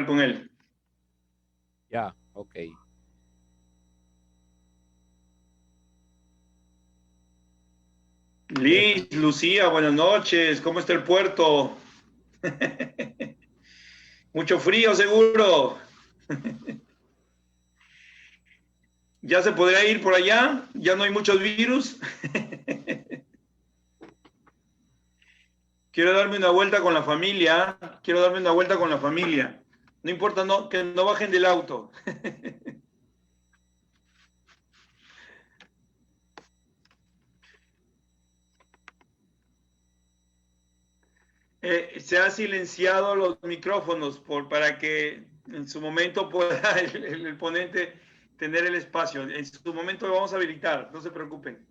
hablar con él. Ya, ok. Liz, Lucía, buenas noches. ¿Cómo está el puerto? Mucho frío, seguro. ¿Ya se podrá ir por allá? ¿Ya no hay muchos virus? Quiero darme una vuelta con la familia. Quiero darme una vuelta con la familia. No importa que no bajen del auto. Se ha silenciado los micrófonos para que en su momento pueda el ponente tener el espacio. En su momento lo vamos a habilitar, no se preocupen.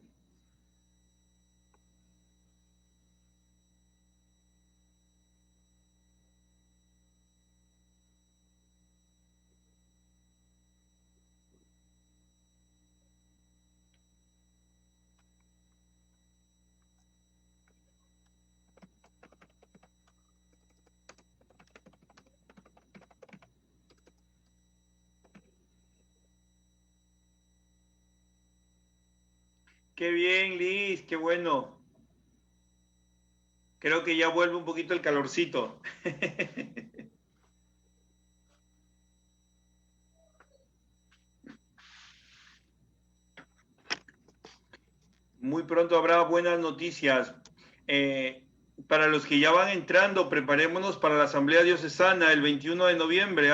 Qué bien, Liz, qué bueno. Creo que ya vuelve un poquito el calorcito. Muy pronto habrá buenas noticias. Para los que ya van entrando, preparémonos para la Asamblea Diocesana el 21 de noviembre.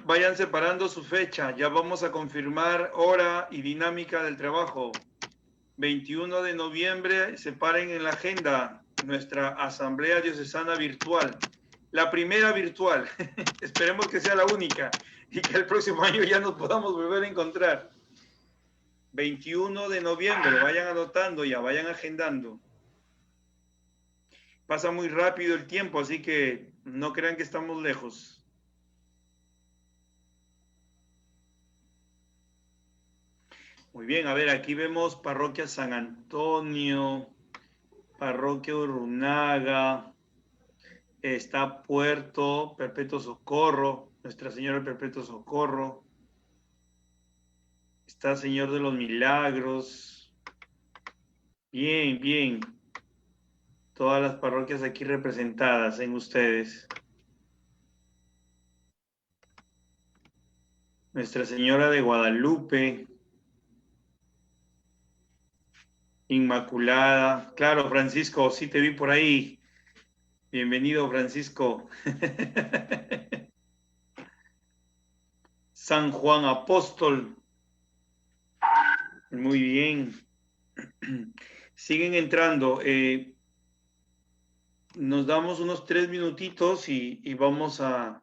Vayan separando su fecha. Ya vamos a confirmar hora y dinámica del trabajo. 21 de noviembre, separen en la agenda nuestra Asamblea Diocesana virtual. La primera virtual. Esperemos que sea la única y que el próximo año ya nos podamos volver a encontrar. 21 de noviembre, vayan anotando ya, vayan agendando. Pasa muy rápido el tiempo, así que no crean que estamos lejos. Muy bien, a ver, aquí vemos Parroquia San Antonio, Parroquia Urrunaga, está Puerto Perpetuo Socorro, Nuestra Señora del Perpetuo Socorro, está Señor de los Milagros. Bien, bien. Todas las parroquias aquí representadas en ustedes. Nuestra Señora de Guadalupe, Inmaculada. Claro, Francisco, sí te vi por ahí. Bienvenido, Francisco. San Juan Apóstol. Muy bien. Siguen entrando. Nos damos unos 3 minutitos y vamos a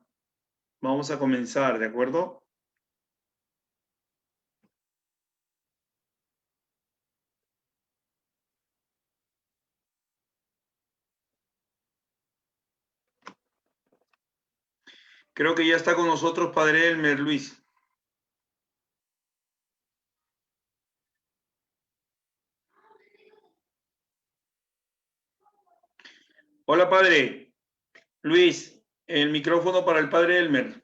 comenzar, ¿de acuerdo? Creo que ya está con nosotros Padre Elmer, Luis. Hola, Padre. Luis, el micrófono para el Padre Elmer.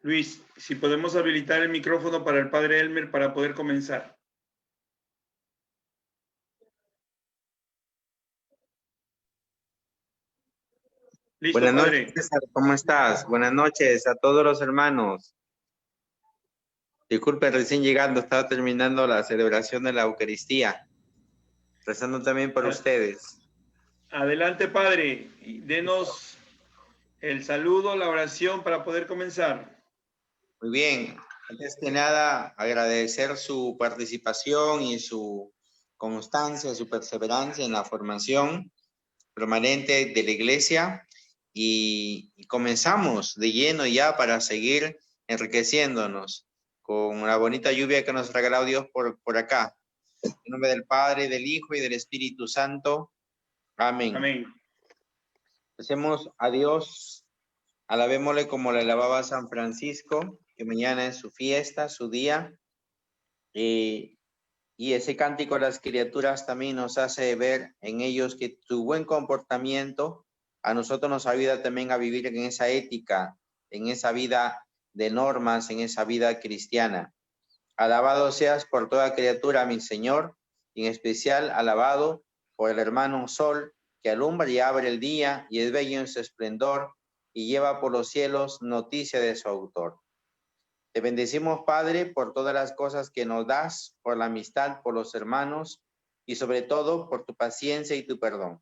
Luis, si podemos habilitar el micrófono para el Padre Elmer para poder comenzar. Listo, Buenas Padre. noches, César, ¿cómo estás? Buenas noches a todos los hermanos. Disculpe, recién llegando, estaba terminando la celebración de la Eucaristía. Rezando también por ustedes. Adelante, Padre. Denos el saludo, la oración para poder comenzar. Muy bien. Antes que nada, agradecer su participación y su constancia, su perseverancia en la formación. permanente de la iglesia y comenzamos de lleno ya para seguir enriqueciéndonos con la bonita lluvia que nos ha regalado Dios por acá. En nombre del Padre, del Hijo y del Espíritu Santo. Amén. Amén. Hacemos a Dios, alabémosle como le alababa San Francisco, que mañana es su fiesta, su día. Y ese cántico a las criaturas también nos hace ver en ellos que tu buen comportamiento a nosotros nos ayuda también a vivir en esa ética, en esa vida de normas, en esa vida cristiana. Alabado seas por toda criatura, mi Señor, y en especial alabado por el hermano Sol, que alumbra y abre el día y es bello en su esplendor y lleva por los cielos noticia de su autor. Te bendecimos, Padre, por todas las cosas que nos das, por la amistad, por los hermanos y sobre todo por tu paciencia y tu perdón.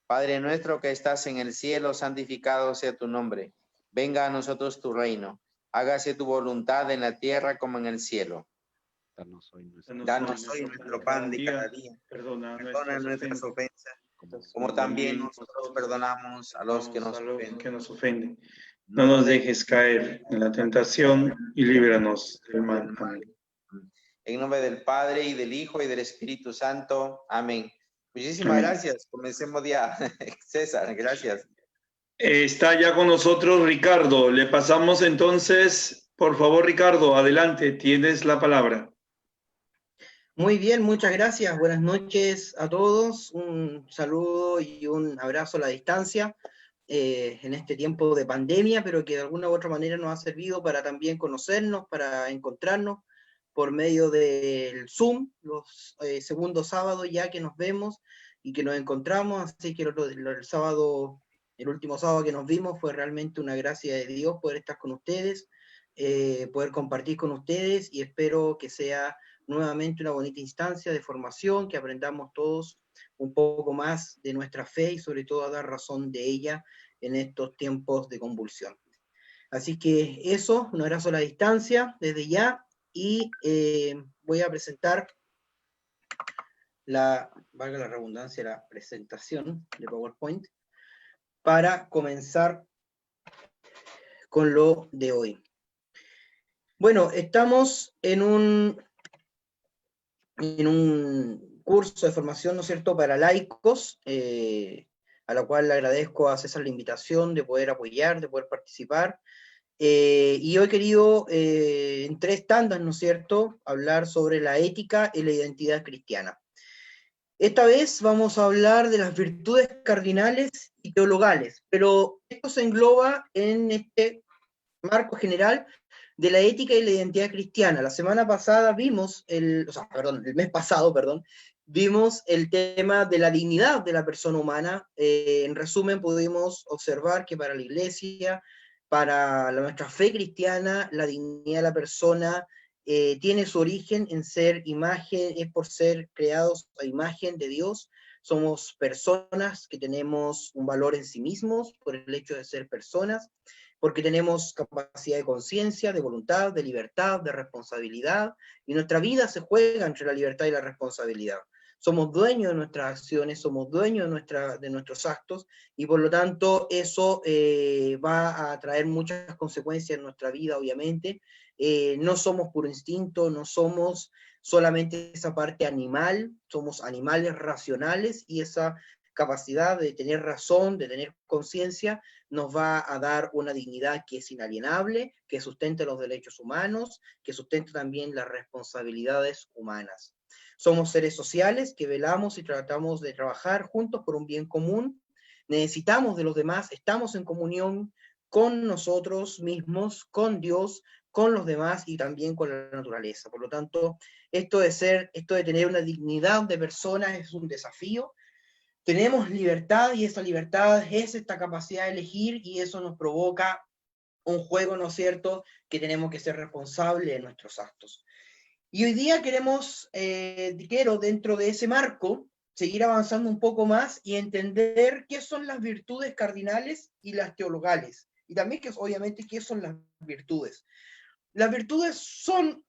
Padre nuestro que estás en el cielo, santificado sea tu nombre. Venga a nosotros tu reino. Hágase tu voluntad en la tierra como en el cielo. Danos hoy nuestro pan de cada día. Perdona nuestras ofensas, como también nosotros perdonamos a los que nos ofenden. No nos dejes caer en la tentación y líbranos del mal. Amén. En nombre del Padre, y del Hijo, y del Espíritu Santo. Amén. Muchísimas Amén. gracias. Comencemos ya. César, gracias. Está ya con nosotros Ricardo. Le pasamos entonces, por favor, Ricardo, adelante, tienes la palabra. Muy bien, muchas gracias. Buenas noches a todos. Un saludo y un abrazo a la distancia en este tiempo de pandemia, pero que de alguna u otra manera nos ha servido para también conocernos, para encontrarnos por medio del Zoom, los segundos sábados ya que nos vemos y que nos encontramos. Así que el último sábado que nos vimos fue realmente una gracia de Dios poder estar con ustedes, poder compartir con ustedes, y espero que sea nuevamente una bonita instancia de formación, que aprendamos todos un poco más de nuestra fe y sobre todo a dar razón de ella en estos tiempos de convulsión. Así que eso, un abrazo a la distancia desde ya, y voy a presentar valga la redundancia, la presentación de PowerPoint para comenzar con lo de hoy. Bueno, estamos en un curso de formación, ¿no es cierto?, para laicos, a la cual le agradezco a César la invitación de poder apoyar, de poder participar, y hoy he querido, en 3 tandas, ¿no es cierto?, hablar sobre la ética y la identidad cristiana. Esta vez vamos a hablar de las virtudes cardinales y teologales, pero esto se engloba en este marco general de la ética y la identidad cristiana. La semana pasada vimos, el mes pasado, vimos el tema de la dignidad de la persona humana. En resumen, pudimos observar que para la Iglesia, para nuestra fe cristiana, la dignidad de la persona tiene su origen en ser imagen, es por ser creados a imagen de Dios. Somos personas que tenemos un valor en sí mismos por el hecho de ser personas, porque tenemos capacidad de conciencia, de voluntad, de libertad, de responsabilidad, y nuestra vida se juega entre la libertad y la responsabilidad. Somos dueños de nuestras acciones, somos dueños de nuestros actos, y por lo tanto eso va a traer muchas consecuencias en nuestra vida, obviamente. No somos puro instinto, no somos solamente esa parte animal, somos animales racionales, y esa capacidad de tener razón, de tener conciencia, nos va a dar una dignidad que es inalienable, que sustenta los derechos humanos, que sustenta también las responsabilidades humanas. Somos seres sociales que velamos y tratamos de trabajar juntos por un bien común. Necesitamos de los demás, estamos en comunión con nosotros mismos, con Dios, con los demás y también con la naturaleza. Por lo tanto, esto de tener una dignidad de persona es un desafío. Tenemos libertad, y esa libertad es esta capacidad de elegir, y eso nos provoca un juego, ¿no es cierto?, que tenemos que ser responsables de nuestros actos. Y hoy día quiero dentro de ese marco seguir avanzando un poco más y entender qué son las virtudes cardinales y las teologales, y también obviamente qué son las virtudes. Las virtudes son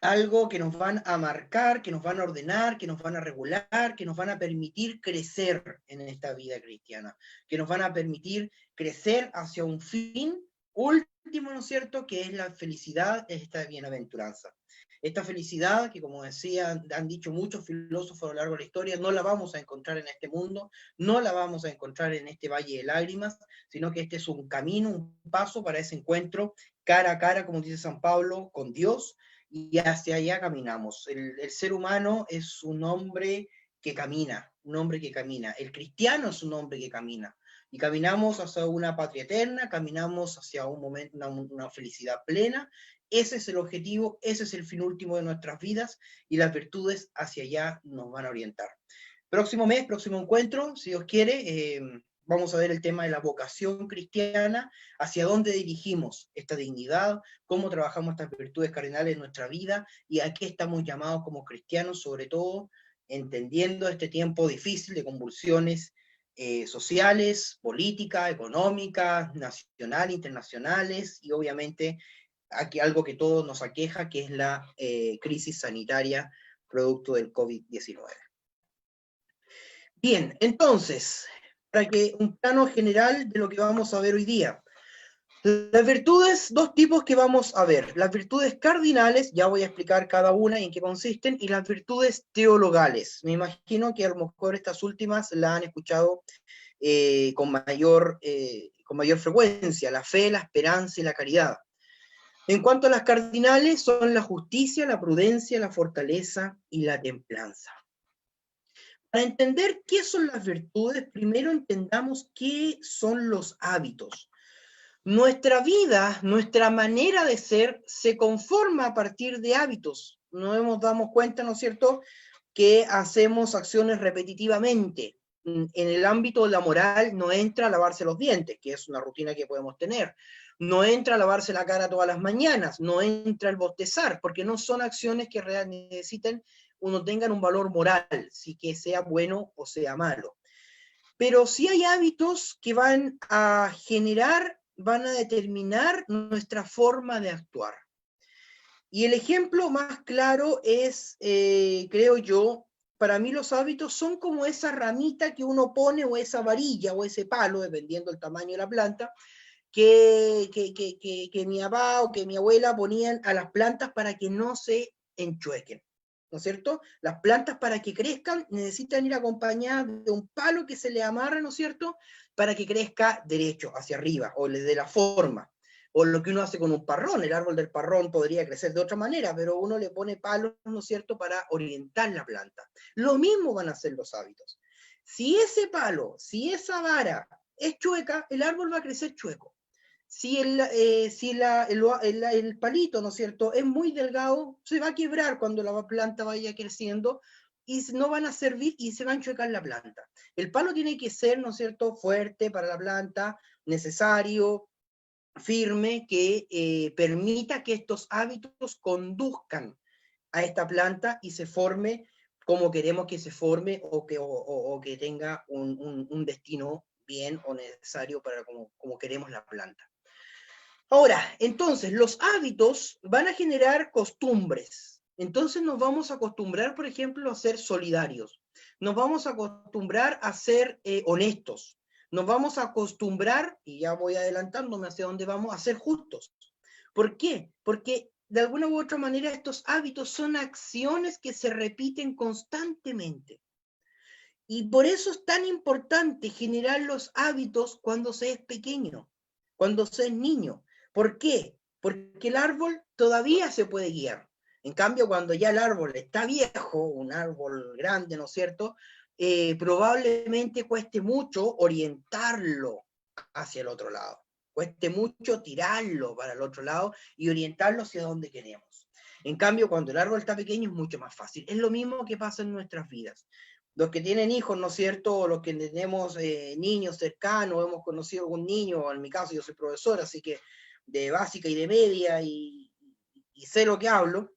algo que nos van a marcar, que nos van a ordenar, que nos van a regular, que nos van a permitir crecer en esta vida cristiana, que nos van a permitir crecer hacia un fin último, ¿no es cierto?, que es la felicidad, es esta bienaventuranza. Esta felicidad, que como decía, han dicho muchos filósofos a lo largo de la historia, no la vamos a encontrar en este mundo, no la vamos a encontrar en este valle de lágrimas, sino que este es un camino, un paso para ese encuentro cara a cara, como dice San Pablo, con Dios, y hacia allá caminamos. El ser humano es un hombre que camina, un hombre que camina. El cristiano es un hombre que camina. Y caminamos hacia una patria eterna, caminamos hacia un momento, una felicidad plena. Ese es el objetivo, ese es el fin último de nuestras vidas, y las virtudes hacia allá nos van a orientar. Próximo mes, próximo encuentro, si Dios quiere, vamos a ver el tema de la vocación cristiana, hacia dónde dirigimos esta dignidad, cómo trabajamos estas virtudes cardinales en nuestra vida, y a qué estamos llamados como cristianos, sobre todo entendiendo este tiempo difícil de convulsiones sociales, políticas, económicas, nacionales, internacionales, y obviamente aquí algo que todos nos aqueja, que es la crisis sanitaria producto del COVID-19. Bien, entonces, para que un plano general de lo que vamos a ver hoy día. Las virtudes, dos tipos que vamos a ver. Las virtudes cardinales, ya voy a explicar cada una y en qué consisten, y las virtudes teologales. Me imagino que a lo mejor estas últimas la han escuchado con mayor frecuencia, la fe, la esperanza y la caridad. En cuanto a las cardinales, son la justicia, la prudencia, la fortaleza y la templanza. Para entender qué son las virtudes, primero entendamos qué son los hábitos. Nuestra vida, nuestra manera de ser, se conforma a partir de hábitos. Nos damos cuenta, ¿no es cierto?, que hacemos acciones repetitivamente. En el ámbito de la moral no entra a lavarse los dientes, que es una rutina que podemos tener. No entra a lavarse la cara todas las mañanas, no entra el bostezar, porque no son acciones que necesiten uno tengan un valor moral, si que sea bueno o sea malo. Pero sí hay hábitos que van a generar, van a determinar nuestra forma de actuar. Y el ejemplo más claro es, creo yo, para mí los hábitos son como esa ramita que uno pone, o esa varilla, o ese palo, dependiendo del tamaño de la planta, que mi papá o que mi abuela ponían a las plantas para que no se enchuequen, ¿no es cierto? Las plantas, para que crezcan, necesitan ir acompañadas de un palo que se le amarra, ¿no es cierto?, para que crezca derecho, hacia arriba, o le dé la forma. O lo que uno hace con un parrón, el árbol del parrón podría crecer de otra manera, pero uno le pone palos, ¿no es cierto?, para orientar la planta. Lo mismo van a hacer los hábitos. Si ese palo, si esa vara es chueca, el árbol va a crecer chueco. Si el palito, ¿no es cierto?, es muy delgado, se va a quebrar cuando la planta vaya creciendo, y no van a servir y se va a enchuecar la planta. El palo tiene que ser, ¿no es cierto?, fuerte para la planta, necesario, firme, que permita que estos hábitos conduzcan a esta planta y se forme como queremos que se forme, o que tenga un destino bien o necesario para como queremos la planta. Ahora, entonces, los hábitos van a generar costumbres. Entonces nos vamos a acostumbrar, por ejemplo, a ser solidarios. Nos vamos a acostumbrar a ser honestos. Nos vamos a acostumbrar, y ya voy adelantándome hacia dónde vamos, a ser justos. ¿Por qué? Porque de alguna u otra manera estos hábitos son acciones que se repiten constantemente. Y por eso es tan importante generar los hábitos cuando se es pequeño, cuando se es niño. ¿Por qué? Porque el árbol todavía se puede guiar. En cambio, cuando ya el árbol está viejo, un árbol grande, ¿no es cierto?, probablemente cueste mucho orientarlo hacia el otro lado. Cueste mucho tirarlo para el otro lado y orientarlo hacia donde queremos. En cambio, cuando el árbol está pequeño es mucho más fácil. Es lo mismo que pasa en nuestras vidas. Los que tienen hijos, ¿no es cierto?, o los que tenemos niños cercanos, hemos conocido algún niño, en mi caso yo soy profesor, así que de básica y de media, y sé lo que hablo.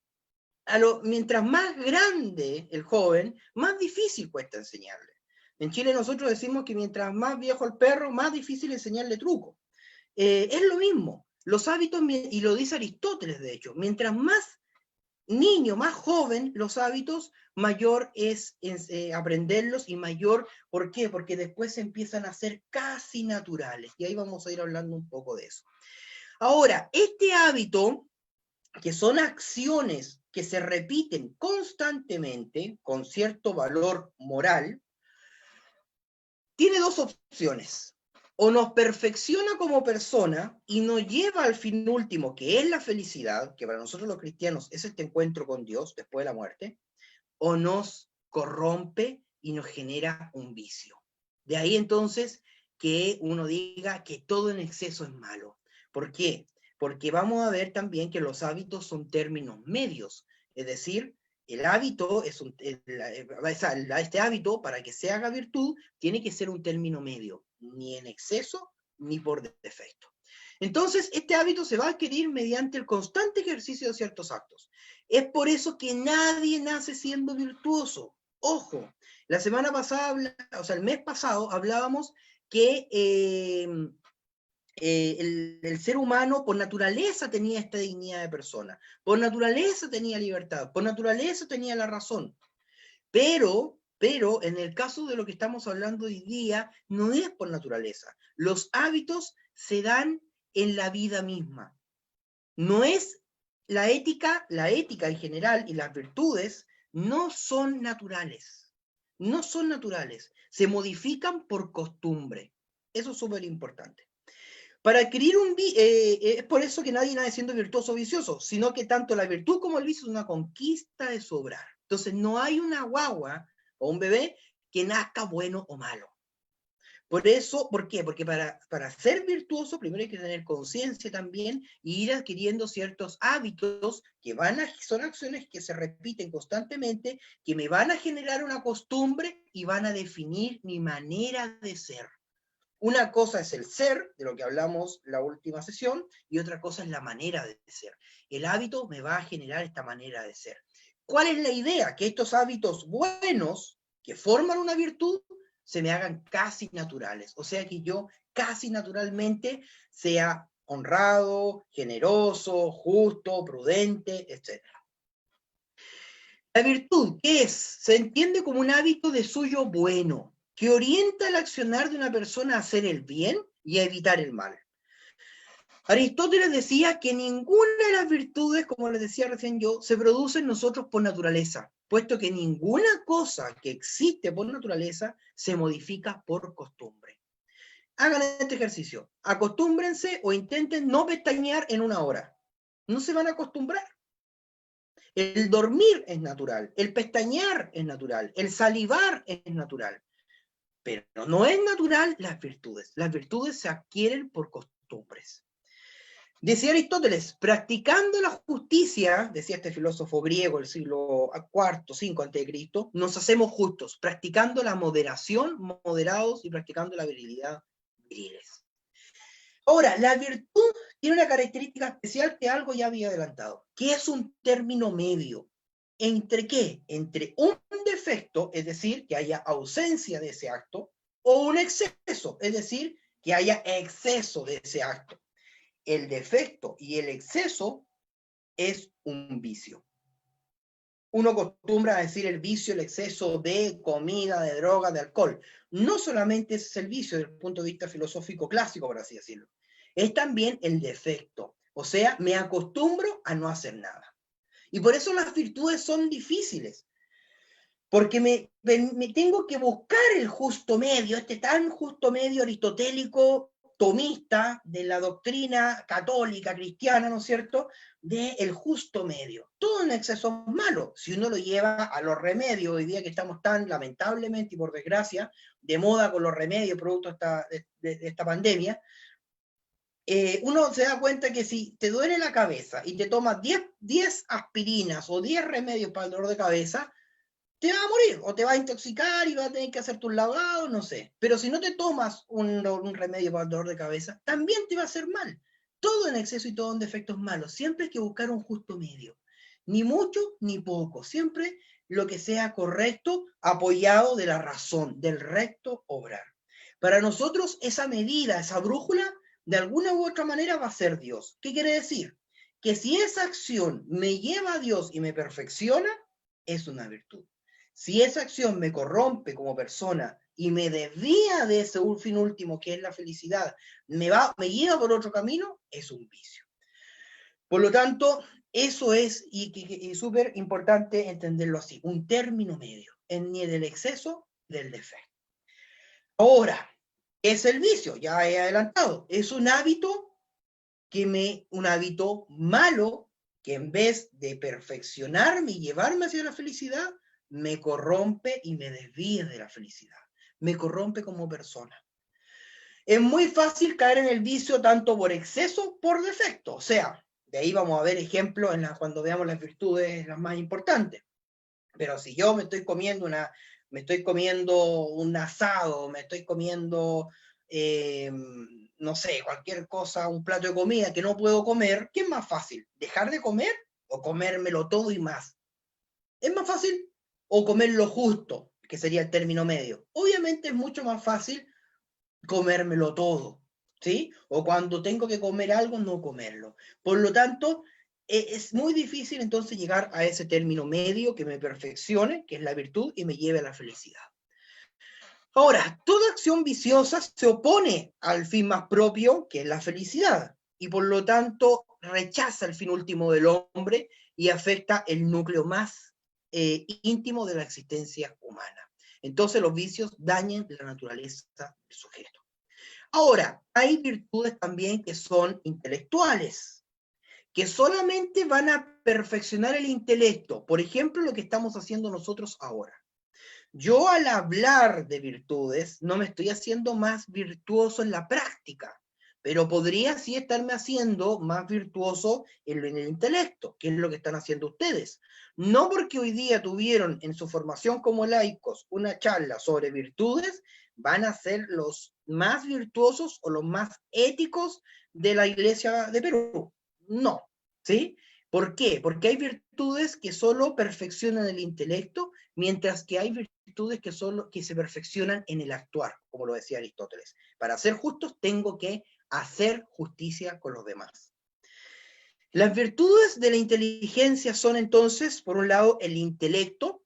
Mientras más grande el joven, más difícil cuesta enseñarle. En Chile nosotros decimos que mientras más viejo el perro, más difícil enseñarle truco. Es lo mismo. Los hábitos, y lo dice Aristóteles de hecho, mientras más niño, más joven los hábitos, mayor es aprenderlos y mayor, ¿por qué? Porque después se empiezan a hacer casi naturales. Y ahí vamos a ir hablando un poco de eso. Ahora, este hábito, que son acciones que se repiten constantemente con cierto valor moral, tiene dos opciones. O nos perfecciona como persona y nos lleva al fin último, que es la felicidad, que para nosotros los cristianos es este encuentro con Dios después de la muerte, o nos corrompe y nos genera un vicio. De ahí entonces que uno diga que todo en exceso es malo. ¿Por qué? Porque vamos a ver también que los hábitos son términos medios, es decir, el hábito este hábito, para que se haga virtud, tiene que ser un término medio, ni en exceso ni por defecto. Entonces, este hábito se va a adquirir mediante el constante ejercicio de ciertos actos. Es por eso que nadie nace siendo virtuoso. Ojo, la semana pasada, el mes pasado, hablábamos que el ser humano por naturaleza tenía esta dignidad de persona, por naturaleza tenía libertad, por naturaleza tenía la razón. Pero en el caso de lo que estamos hablando hoy día, no es por naturaleza. Los hábitos se dan en la vida misma. No es la ética en general y las virtudes no son naturales. No son naturales. Se modifican por costumbre. Eso es súper importante. Para adquirir es por eso que nadie nace siendo virtuoso o vicioso, sino que tanto la virtud como el vicio es una conquista de su obrar. Entonces no hay una guagua o un bebé que nazca bueno o malo. Por eso, ¿por qué? Porque para ser virtuoso primero hay que tener conciencia también y ir adquiriendo ciertos hábitos que son acciones que se repiten constantemente, que me van a generar una costumbre y van a definir mi manera de ser. Una cosa es el ser, de lo que hablamos la última sesión, y otra cosa es la manera de ser. El hábito me va a generar esta manera de ser. ¿Cuál es la idea? Que estos hábitos buenos, que forman una virtud, se me hagan casi naturales. O sea, que yo casi naturalmente sea honrado, generoso, justo, prudente, etc. La virtud, ¿qué es? Se entiende como un hábito de suyo bueno, que orienta el accionar de una persona a hacer el bien y a evitar el mal. Aristóteles decía que ninguna de las virtudes, como les decía recién yo, se produce en nosotros por naturaleza, puesto que ninguna cosa que existe por naturaleza se modifica por costumbre. Hagan este ejercicio, acostúmbrense o intenten no pestañear en una hora. No se van a acostumbrar. El dormir es natural, el pestañear es natural, el salivar es natural. Pero no es natural las virtudes. Las virtudes se adquieren por costumbres. Decía Aristóteles, practicando la justicia, decía este filósofo griego del siglo IV, V a.C., nos hacemos justos, practicando la moderación, moderados, y practicando la virilidad, viriles. Ahora, la virtud tiene una característica especial que algo ya había adelantado, que es un término medio. ¿Entre qué? Entre un defecto, es decir, que haya ausencia de ese acto, o un exceso, es decir, que haya exceso de ese acto. El defecto y el exceso es un vicio. Uno acostumbra a decir el vicio, el exceso de comida, de droga, de alcohol. No solamente es el vicio desde el punto de vista filosófico clásico, por así decirlo. Es también el defecto. O sea, me acostumbro a no hacer nada. Y por eso las virtudes son difíciles. Porque me tengo que buscar el justo medio, este tan justo medio aristotélico, tomista, de la doctrina católica, cristiana, ¿no es cierto?, del justo medio. Todo en exceso es malo, si uno lo lleva a los remedios, hoy día que estamos tan, lamentablemente y por desgracia, de moda con los remedios producto de esta pandemia, uno se da cuenta que si te duele la cabeza y te tomas 10 aspirinas o 10 remedios para el dolor de cabeza, te vas a morir, o te vas a intoxicar y vas a tener que hacerte un lavado, no sé. Pero si no te tomas un remedio para el dolor de cabeza, también te va a hacer mal. Todo en exceso y todo en defecto es malo. Siempre hay que buscar un justo medio. Ni mucho ni poco. Siempre lo que sea correcto, apoyado de la razón, del recto obrar. Para nosotros esa medida, esa brújula, de alguna u otra manera va a ser Dios. ¿Qué quiere decir? que si esa acción me lleva a Dios y me perfecciona, es una virtud. Si esa acción me corrompe como persona y me desvía de ese fin último que es la felicidad, me lleva por otro camino, es un vicio. Por lo tanto, eso es, y súper importante entenderlo así, un término medio, ni del exceso del defecto. Ahora, ¿qué es el vicio? Ya he adelantado, es un hábito un hábito malo que en vez de perfeccionarme y llevarme hacia la felicidad, me corrompe y me desvía de la felicidad. Me corrompe como persona. Es muy fácil caer en el vicio tanto por exceso, por defecto. O sea, de ahí vamos a ver ejemplos cuando veamos las virtudes las más importantes. Pero si yo me estoy comiendo un asado, me estoy comiendo, no sé, cualquier cosa, un plato de comida que no puedo comer, ¿qué es más fácil? ¿Dejar de comer o comérmelo todo y más? ¿Es más fácil? ¿O comer lo justo, que sería el término medio? Obviamente es mucho más fácil comérmelo todo, ¿sí? O cuando tengo que comer algo, no comerlo. Por lo tanto, es muy difícil entonces llegar a ese término medio que me perfeccione, que es la virtud, y me lleve a la felicidad. Ahora, toda acción viciosa se opone al fin más propio, que es la felicidad, y por lo tanto rechaza el fin último del hombre y afecta el núcleo más íntimo de la existencia humana. Entonces los vicios dañan la naturaleza del sujeto. Ahora, hay virtudes también que son intelectuales, que solamente van a perfeccionar el intelecto. Por ejemplo, lo que estamos haciendo nosotros ahora. Yo al hablar de virtudes no me estoy haciendo más virtuoso en la práctica, pero podría sí estarme haciendo más virtuoso en el intelecto, que es lo que están haciendo ustedes. No porque hoy día tuvieron en su formación como laicos una charla sobre virtudes, van a ser los más virtuosos o los más éticos de la Iglesia de Perú. No, ¿sí? ¿Por qué? Porque hay virtudes que solo perfeccionan el intelecto, mientras que hay virtudes que se perfeccionan en el actuar, como lo decía Aristóteles. Para ser justos tengo que hacer justicia con los demás. Las virtudes de la inteligencia son entonces, por un lado, el intelecto,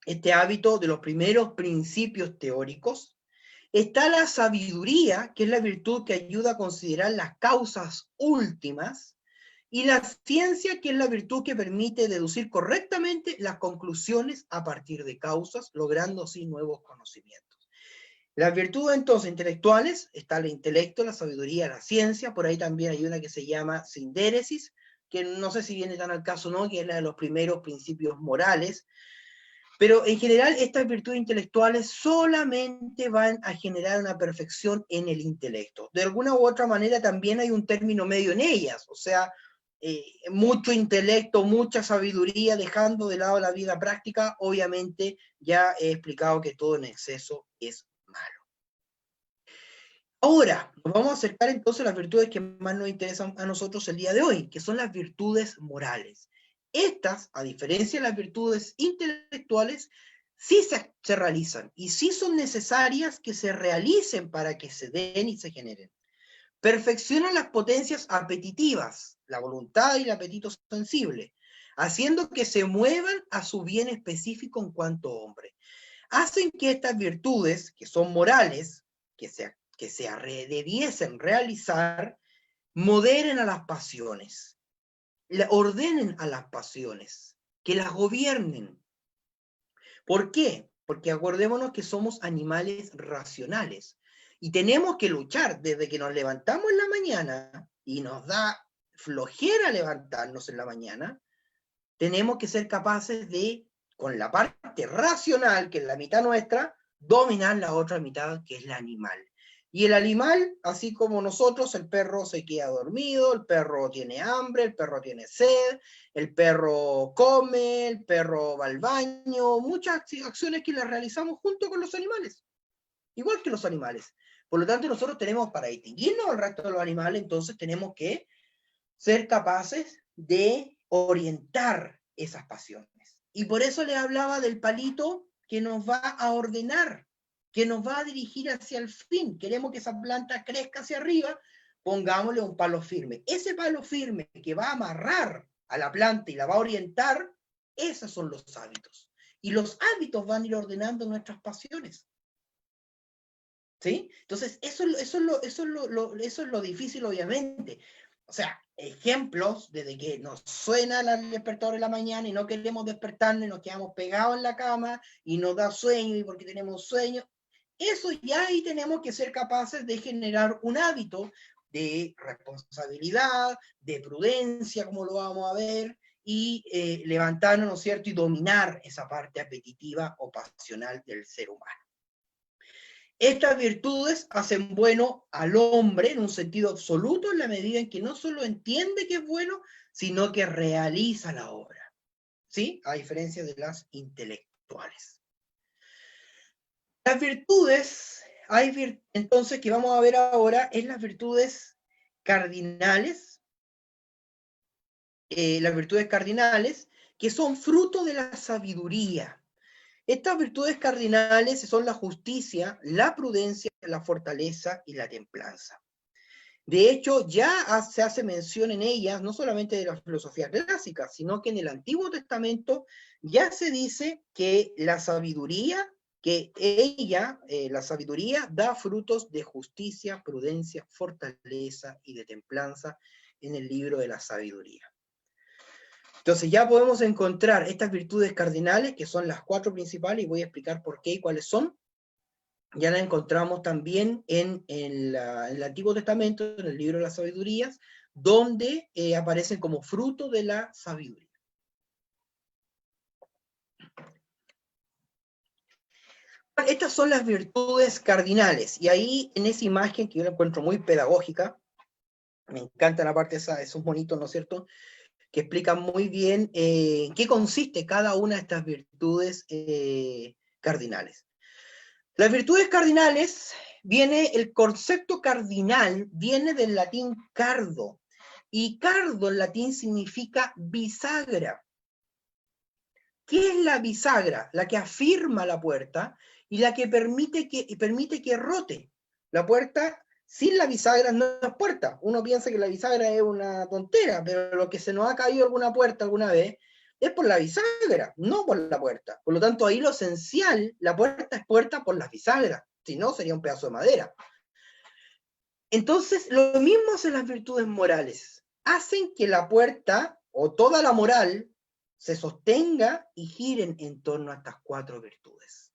este hábito de los primeros principios teóricos. Está la sabiduría, que es la virtud que ayuda a considerar las causas últimas, y la ciencia, que es la virtud que permite deducir correctamente las conclusiones a partir de causas, logrando así nuevos conocimientos. Las virtudes entonces intelectuales, está el intelecto, la sabiduría, la ciencia, por ahí también hay una que se llama sindéresis, que no sé si viene tan al caso o no, que es la de los primeros principios morales, pero en general estas virtudes intelectuales solamente van a generar una perfección en el intelecto. De alguna u otra manera también hay un término medio en ellas, o sea, mucho intelecto, mucha sabiduría, dejando de lado la vida práctica. Obviamente ya he explicado que todo en exceso es malo. Ahora, nos vamos a acercar entonces a las virtudes que más nos interesan a nosotros el día de hoy, que son las virtudes morales. Estas, a diferencia de las virtudes intelectuales, sí se realizan y sí son necesarias que se realicen para que se den y se generen. Perfeccionan las potencias apetitivas, la voluntad y el apetito sensible, haciendo que se muevan a su bien específico en cuanto hombre. Hacen que estas virtudes, que son morales, que se debiesen realizar, moderen a las pasiones, ordenen a las pasiones, que las gobiernen. ¿Por qué? Porque acordémonos que somos animales racionales y tenemos que luchar desde que nos levantamos en la mañana y nos da flojera levantarnos en la mañana. Tenemos que ser capaces de, con la parte racional, que es la mitad nuestra, dominar la otra mitad, que es la animal. Y el animal, así como nosotros, el perro se queda dormido, el perro tiene hambre, el perro tiene sed, el perro come, el perro va al baño, muchas acciones que las realizamos junto con los animales, igual que los animales. Por lo tanto, nosotros tenemos, para distinguirnos del resto de los animales, entonces tenemos que ser capaces de orientar esas pasiones. Y por eso le hablaba del palito que nos va a ordenar, que nos va a dirigir hacia el fin. Queremos que esa planta crezca hacia arriba, pongámosle un palo firme. Ese palo firme que va a amarrar a la planta y la va a orientar, esos son los hábitos. Y los hábitos van a ir ordenando nuestras pasiones. ¿Sí? Entonces, eso es lo difícil, obviamente. O sea, ejemplos desde que nos suena el despertador en la mañana y no queremos despertarnos y nos quedamos pegados en la cama y nos da sueño y porque tenemos sueño. Eso ya ahí tenemos que ser capaces de generar un hábito de responsabilidad, de prudencia, como lo vamos a ver, y levantarnos, ¿no es cierto?, y dominar esa parte apetitiva o pasional del ser humano. Estas virtudes hacen bueno al hombre en un sentido absoluto en la medida en que no solo entiende que es bueno, sino que realiza la obra, ¿sí? A diferencia de las intelectuales. Las virtudes, entonces, que vamos a ver ahora, es las virtudes cardinales, que son fruto de la sabiduría. Estas virtudes cardinales son la justicia, la prudencia, la fortaleza y la templanza. De hecho, ya se hace mención en ellas, no solamente de la filosofía clásica, sino que en el Antiguo Testamento ya se dice que la sabiduría, la sabiduría da frutos de justicia, prudencia, fortaleza y de templanza en el libro de la sabiduría. Entonces ya podemos encontrar estas virtudes cardinales, que son las 4 principales, y voy a explicar por qué y cuáles son. Ya las encontramos también en el Antiguo Testamento, en el libro de las sabidurías, donde aparecen como fruto de la sabiduría. Estas son las virtudes cardinales, y ahí en esa imagen que yo la encuentro muy pedagógica, me encanta la parte de esos monitos, ¿no es cierto?, que explican muy bien en qué consiste cada una de estas virtudes cardinales. Las virtudes cardinales, el concepto cardinal viene del latín cardo, y cardo en latín significa bisagra. ¿Qué es la bisagra? La que afirma la puerta y la que permite que rote. La puerta sin la bisagra no es puerta. Uno piensa que la bisagra es una tontera, pero lo que se nos ha caído alguna puerta alguna vez es por la bisagra, no por la puerta. Por lo tanto, ahí lo esencial, la puerta es puerta por las bisagras, si no sería un pedazo de madera. Entonces, lo mismo hacen las virtudes morales. Hacen que la puerta, o toda la moral, se sostenga y giren en torno a estas 4 virtudes.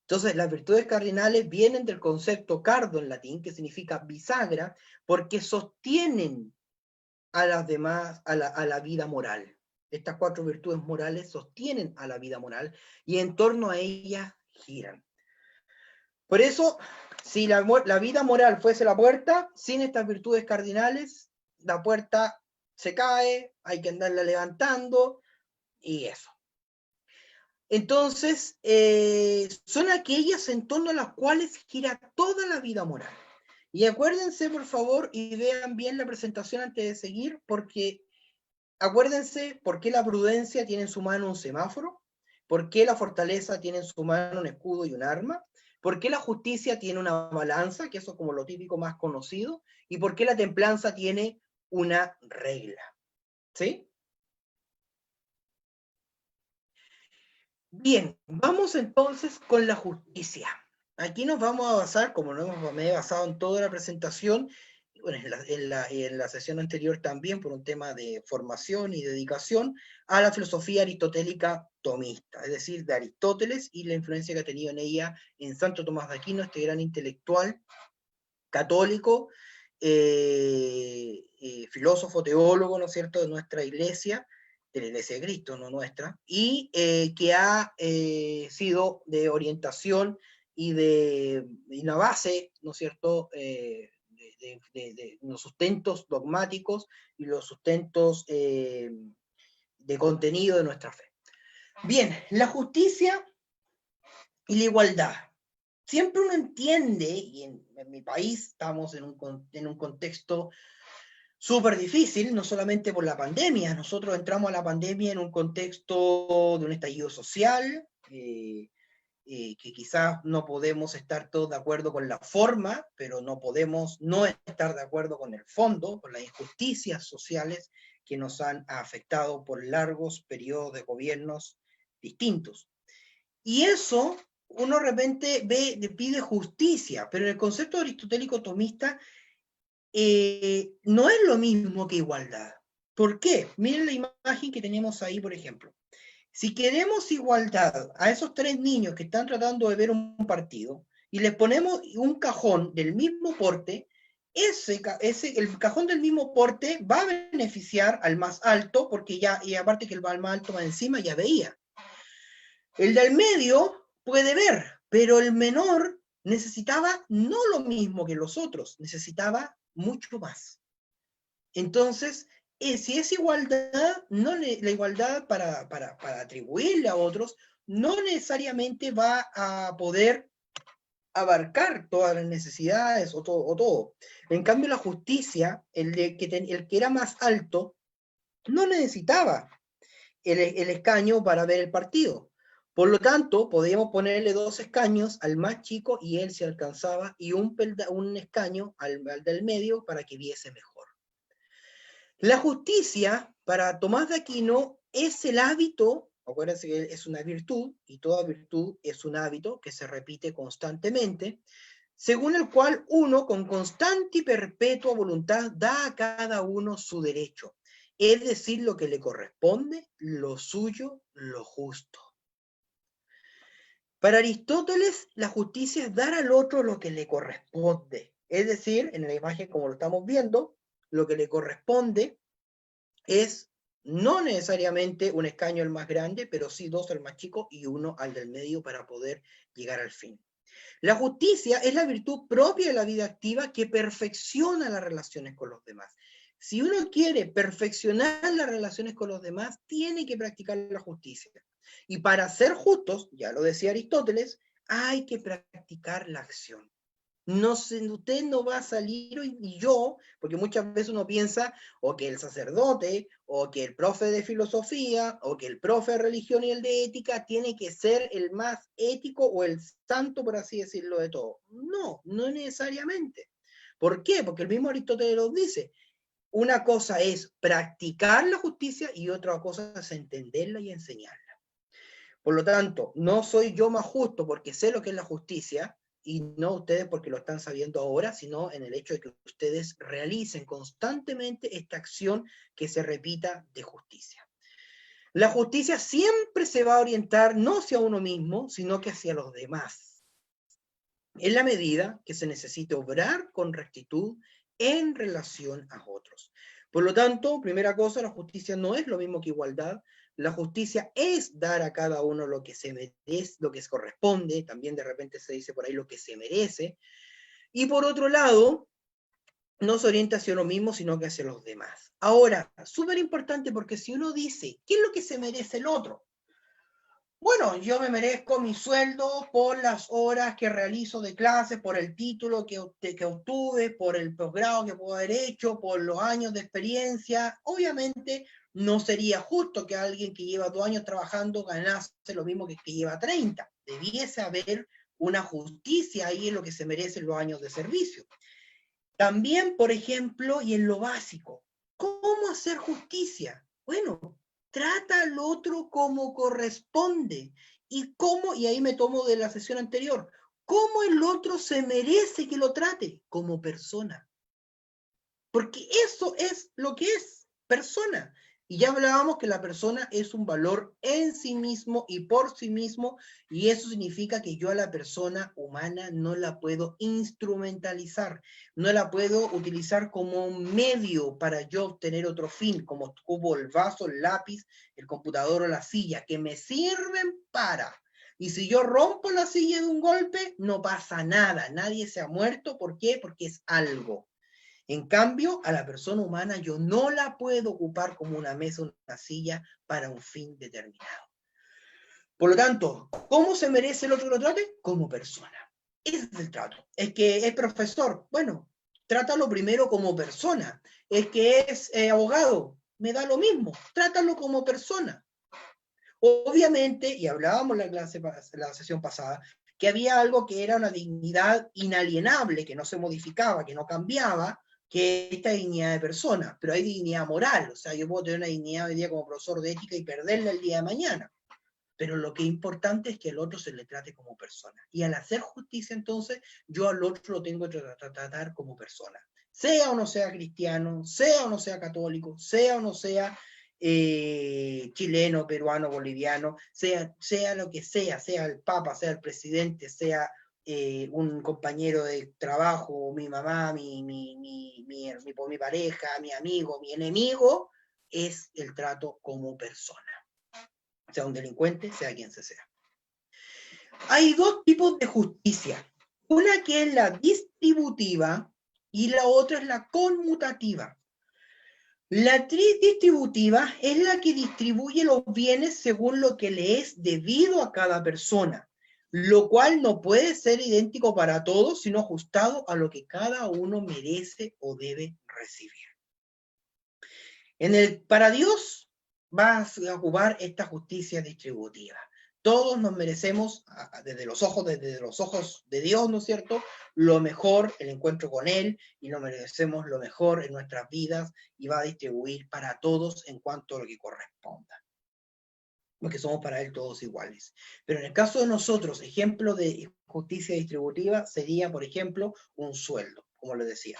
Entonces, las virtudes cardinales vienen del concepto cardo en latín, que significa bisagra, porque sostienen a las demás, a la vida moral. Estas 4 virtudes morales sostienen a la vida moral y en torno a ellas giran. Por eso, si la vida moral fuese la puerta, sin estas virtudes cardinales, la puerta se cae, hay que andarla levantando, y eso. Entonces, son aquellas en torno a las cuales gira toda la vida moral. Y acuérdense, por favor, y vean bien la presentación antes de seguir, porque acuérdense por qué la prudencia tiene en su mano un semáforo, por qué la fortaleza tiene en su mano un escudo y un arma, por qué la justicia tiene una balanza, que eso es como lo típico más conocido, y por qué la templanza tiene una regla. ¿Sí? Bien, vamos entonces con la justicia. Aquí nos vamos a basar, como me he basado en toda la presentación, bueno, en la sesión anterior también, por un tema de formación y dedicación, a la filosofía aristotélica tomista, es decir, de Aristóteles y la influencia que ha tenido en ella en Santo Tomás de Aquino, este gran intelectual católico, filósofo, teólogo, ¿no es cierto?, de nuestra iglesia, de la Iglesia de Cristo, no nuestra, y que ha sido de orientación y de una base, ¿no es cierto?, de los sustentos dogmáticos y los sustentos de contenido de nuestra fe. Bien, la justicia y la igualdad. Siempre uno entiende, y en mi país estamos en un contexto súper difícil, no solamente por la pandemia. Nosotros entramos a la pandemia en un contexto de un estallido social, que quizás no podemos estar todos de acuerdo con la forma, pero no podemos no estar de acuerdo con el fondo, con las injusticias sociales que nos han afectado por largos periodos de gobiernos distintos. Y eso, uno de repente pide justicia, pero en el concepto aristotélico tomista no es lo mismo que igualdad. ¿Por qué? Miren la imagen que tenemos ahí, por ejemplo. Si queremos igualdad a esos 3 niños que están tratando de ver un partido y les ponemos un cajón del mismo porte, el cajón del mismo porte va a beneficiar al más alto, porque ya, y aparte que el más alto más encima ya veía. El del medio puede ver, pero el menor necesitaba no lo mismo que los otros, necesitaba mucho más. Entonces, si es igualdad, la igualdad para atribuirle a otros, no necesariamente va a poder abarcar todas las necesidades o todo. En cambio, la justicia, el que era más alto, no necesitaba el escaño para ver el partido. Por lo tanto, podíamos ponerle 2 escaños al más chico y él se alcanzaba, y un escaño al del medio para que viese mejor. La justicia, para Tomás de Aquino, es el hábito, acuérdense que es una virtud, y toda virtud es un hábito que se repite constantemente, según el cual uno, con constante y perpetua voluntad, da a cada uno su derecho, es decir, lo que le corresponde, lo suyo, lo justo. Para Aristóteles, la justicia es dar al otro lo que le corresponde, es decir, en la imagen como lo estamos viendo, lo que le corresponde es no necesariamente un escaño al más grande, pero sí 2 al más chico y 1 al del medio para poder llegar al fin. La justicia es la virtud propia de la vida activa que perfecciona las relaciones con los demás. Si uno quiere perfeccionar las relaciones con los demás, tiene que practicar la justicia. Y para ser justos, ya lo decía Aristóteles, hay que practicar la acción. No sé, usted no va a salir, y yo, porque muchas veces uno piensa o que el sacerdote, o que el profe de filosofía, o que el profe de religión y el de ética tiene que ser el más ético o el santo, por así decirlo, de todo. No, no necesariamente. ¿Por qué? Porque el mismo Aristóteles lo dice. Una cosa es practicar la justicia y otra cosa es entenderla y enseñarla. Por lo tanto, no soy yo más justo porque sé lo que es la justicia, y no ustedes porque lo están sabiendo ahora, sino en el hecho de que ustedes realicen constantemente esta acción que se repita de justicia. La justicia siempre se va a orientar no hacia uno mismo, sino que hacia los demás, en la medida que se necesite obrar con rectitud en relación a otros. Por lo tanto, primera cosa, la justicia no es lo mismo que igualdad. La justicia es dar a cada uno lo que se merece, lo que se corresponde, también de repente se dice por ahí lo que se merece, y por otro lado, no se orienta hacia uno mismo, sino que hacia los demás. Ahora, súper importante, porque si uno dice, ¿qué es lo que se merece el otro? Bueno, yo me merezco mi sueldo por las horas que realizo de clase, por el título que obtuve, por el posgrado que puedo haber hecho, por los años de experiencia. Obviamente, no sería justo que alguien que lleva 2 años trabajando ganase lo mismo que lleva 30. Debiese haber una justicia ahí en lo que se merecen los años de servicio. También, por ejemplo, y en lo básico, ¿cómo hacer justicia? Bueno, trata al otro como corresponde. Y ahí me tomo de la sesión anterior, ¿cómo el otro se merece que lo trate? Como persona. Porque eso es lo que es, persona. Y ya hablábamos que la persona es un valor en sí mismo y por sí mismo, y eso significa que yo a la persona humana no la puedo instrumentalizar, no la puedo utilizar como un medio para yo obtener otro fin, como ocupo el vaso, el lápiz, el computador o la silla, que me sirven para. Y si yo rompo la silla de un golpe, no pasa nada, nadie se ha muerto. ¿Por qué? Porque es algo. En cambio, a la persona humana yo no la puedo ocupar como una mesa o una silla para un fin determinado. Por lo tanto, ¿cómo se merece el otro que lo trate? Como persona. Ese es el trato. Es que es profesor. Bueno, trátalo primero como persona. Es que es abogado. Me da lo mismo. Trátalo como persona. Obviamente, y hablábamos en la sesión pasada, que había algo que era una dignidad inalienable, que no se modificaba, que no cambiaba, que esta dignidad de persona, pero hay dignidad moral, o sea, yo puedo tener una dignidad hoy día como profesor de ética y perderla el día de mañana, pero lo que es importante es que al otro se le trate como persona, y al hacer justicia entonces, yo al otro lo tengo que tratar como persona, sea o no sea cristiano, sea o no sea católico, sea o no sea chileno, peruano, boliviano, sea lo que sea el papa, sea el presidente, sea un compañero de trabajo, mi mamá, mi pareja, mi amigo, mi enemigo, es el trato como persona. Sea un delincuente, sea quien sea. Hay dos tipos de justicia. Una que es la distributiva y la otra es la conmutativa. La distributiva es la que distribuye los bienes según lo que le es debido a cada persona, lo cual no puede ser idéntico para todos, sino ajustado a lo que cada uno merece o debe recibir. Para Dios va a ocupar esta justicia distributiva. Todos nos merecemos, desde los ojos de Dios, ¿no es cierto?, lo mejor, el encuentro con Él, y nos merecemos lo mejor en nuestras vidas, y va a distribuir para todos en cuanto a lo que corresponda. Porque somos para Él todos iguales. Pero en el caso de nosotros, ejemplo de justicia distributiva sería, por ejemplo, un sueldo, como les decía.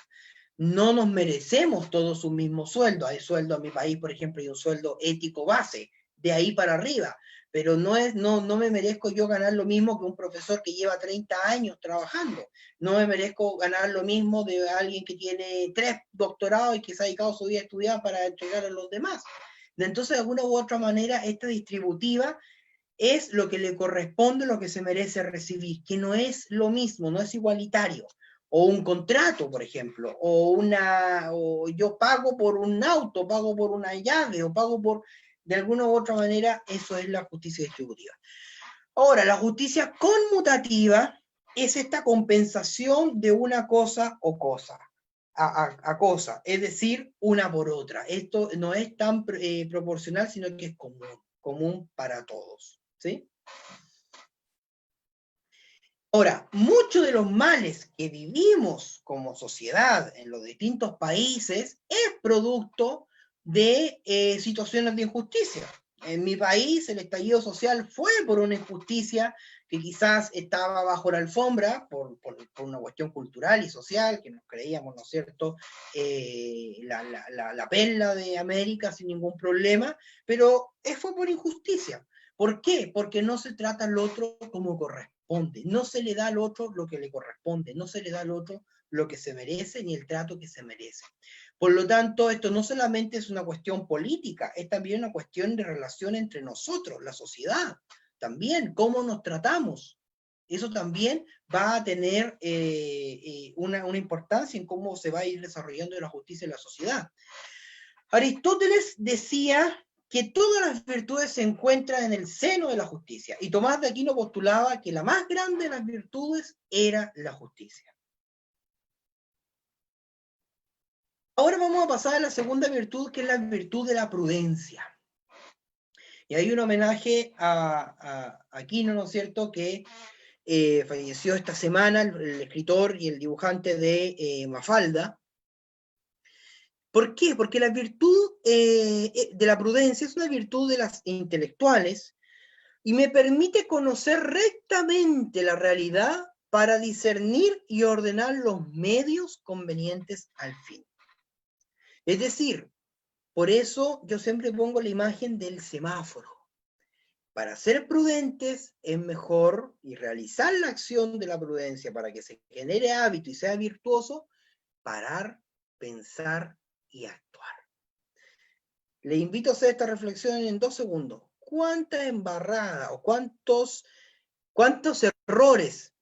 No nos merecemos todos un mismo sueldo. Hay sueldo en mi país, por ejemplo, y un sueldo ético base, de ahí para arriba. Pero no me merezco yo ganar lo mismo que un profesor que lleva 30 años trabajando. No me merezco ganar lo mismo de alguien que tiene 3 doctorados y que se ha dedicado su vida a estudiar para entregar a los demás. Entonces, de alguna u otra manera, esta distributiva es lo que le corresponde, lo que se merece recibir, que no es lo mismo, no es igualitario. O un contrato, por ejemplo, o yo pago por un auto, pago por una llave, o pago por, de alguna u otra manera, eso es la justicia distributiva. Ahora, la justicia conmutativa es esta compensación de una cosa o cosa a cosa, es decir, una por otra. Esto no es tan proporcional, sino que es común para todos, ¿sí? Ahora, muchos de los males que vivimos como sociedad en los distintos países es producto de situaciones de injusticia. En mi país el estallido social fue por una injusticia que quizás estaba bajo la alfombra, por una cuestión cultural y social, que nos creíamos, ¿no es cierto?, la perla de América sin ningún problema, pero fue por injusticia. ¿Por qué? Porque no se trata al otro como corresponde, no se le da al otro lo que le corresponde, no se le da al otro lo que se merece ni el trato que se merece. Por lo tanto, esto no solamente es una cuestión política, es también una cuestión de relación entre nosotros, la sociedad, también cómo nos tratamos. Eso también va a tener una importancia en cómo se va a ir desarrollando la justicia en la sociedad. Aristóteles decía que todas las virtudes se encuentran en el seno de la justicia, y Tomás de Aquino postulaba que la más grande de las virtudes era la justicia. Ahora vamos a pasar a la segunda virtud, que es la virtud de la prudencia. Y hay un homenaje a Aquino, ¿no es cierto?, que falleció esta semana, el escritor y el dibujante de Mafalda. ¿Por qué? Porque la virtud de la prudencia es una virtud de las intelectuales y me permite conocer rectamente la realidad para discernir y ordenar los medios convenientes al fin. Es decir, por eso yo siempre pongo la imagen del semáforo. Para ser prudentes es mejor, y realizar la acción de la prudencia para que se genere hábito y sea virtuoso, parar, pensar y actuar. Le invito a hacer esta reflexión en 2 segundos. ¿Cuánta embarrada o cuántos errores?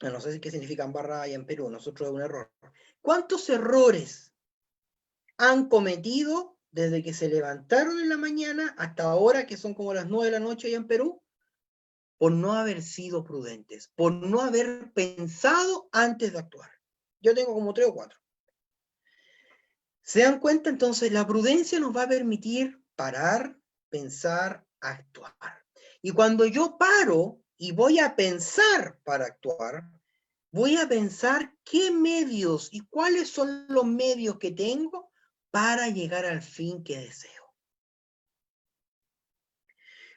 No sé qué significa embarrada allá en Perú, nosotros es un error. ¿Cuántos errores han cometido desde que se levantaron en la mañana hasta ahora, que son como las 9 de la noche allá en Perú, por no haber sido prudentes, por no haber pensado antes de actuar? Yo tengo como 3 o 4. ¿Se dan cuenta? Entonces, la prudencia nos va a permitir parar, pensar actuar. Y cuando yo paro y voy a pensar para actuar, voy a pensar qué medios y cuáles son los medios que tengo para llegar al fin que deseo.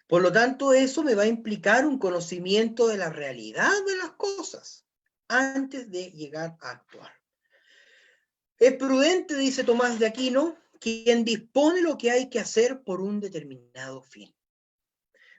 Por lo tanto, eso me va a implicar un conocimiento de la realidad de las cosas antes de llegar a actuar. Es prudente, dice Tomás de Aquino, quien dispone lo que hay que hacer por un determinado fin.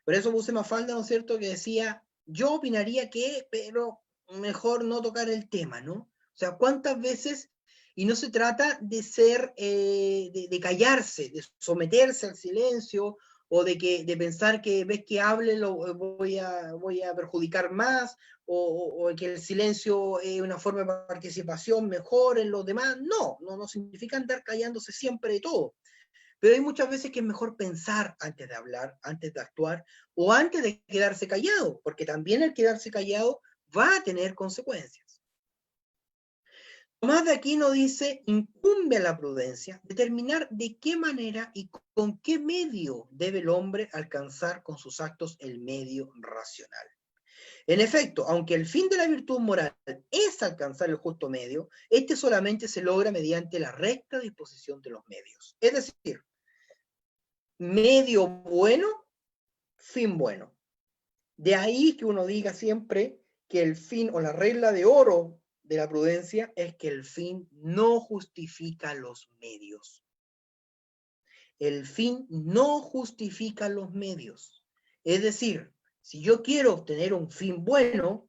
Por eso puse Mafalda, ¿no es cierto?, que decía, yo opinaría que, pero mejor no tocar el tema, ¿no? O sea, ¿cuántas veces? Y no se trata de ser, de callarse, de someterse al silencio, o de pensar que ves que hable voy a perjudicar más, o que el silencio es una forma de participación mejor en los demás. No significa andar callándose siempre de todo. Pero hay muchas veces que es mejor pensar antes de hablar, antes de actuar, o antes de quedarse callado, porque también el quedarse callado va a tener consecuencias. Tomás de Aquino dice, incumbe a la prudencia determinar de qué manera y con qué medio debe el hombre alcanzar con sus actos el medio racional. En efecto, aunque el fin de la virtud moral es alcanzar el justo medio, este solamente se logra mediante la recta disposición de los medios. Es decir, medio bueno, fin bueno. De ahí que uno diga siempre que el fin o la regla de oro de la prudencia es que el fin no justifica los medios. El fin no justifica los medios. Es decir, si yo quiero obtener un fin bueno,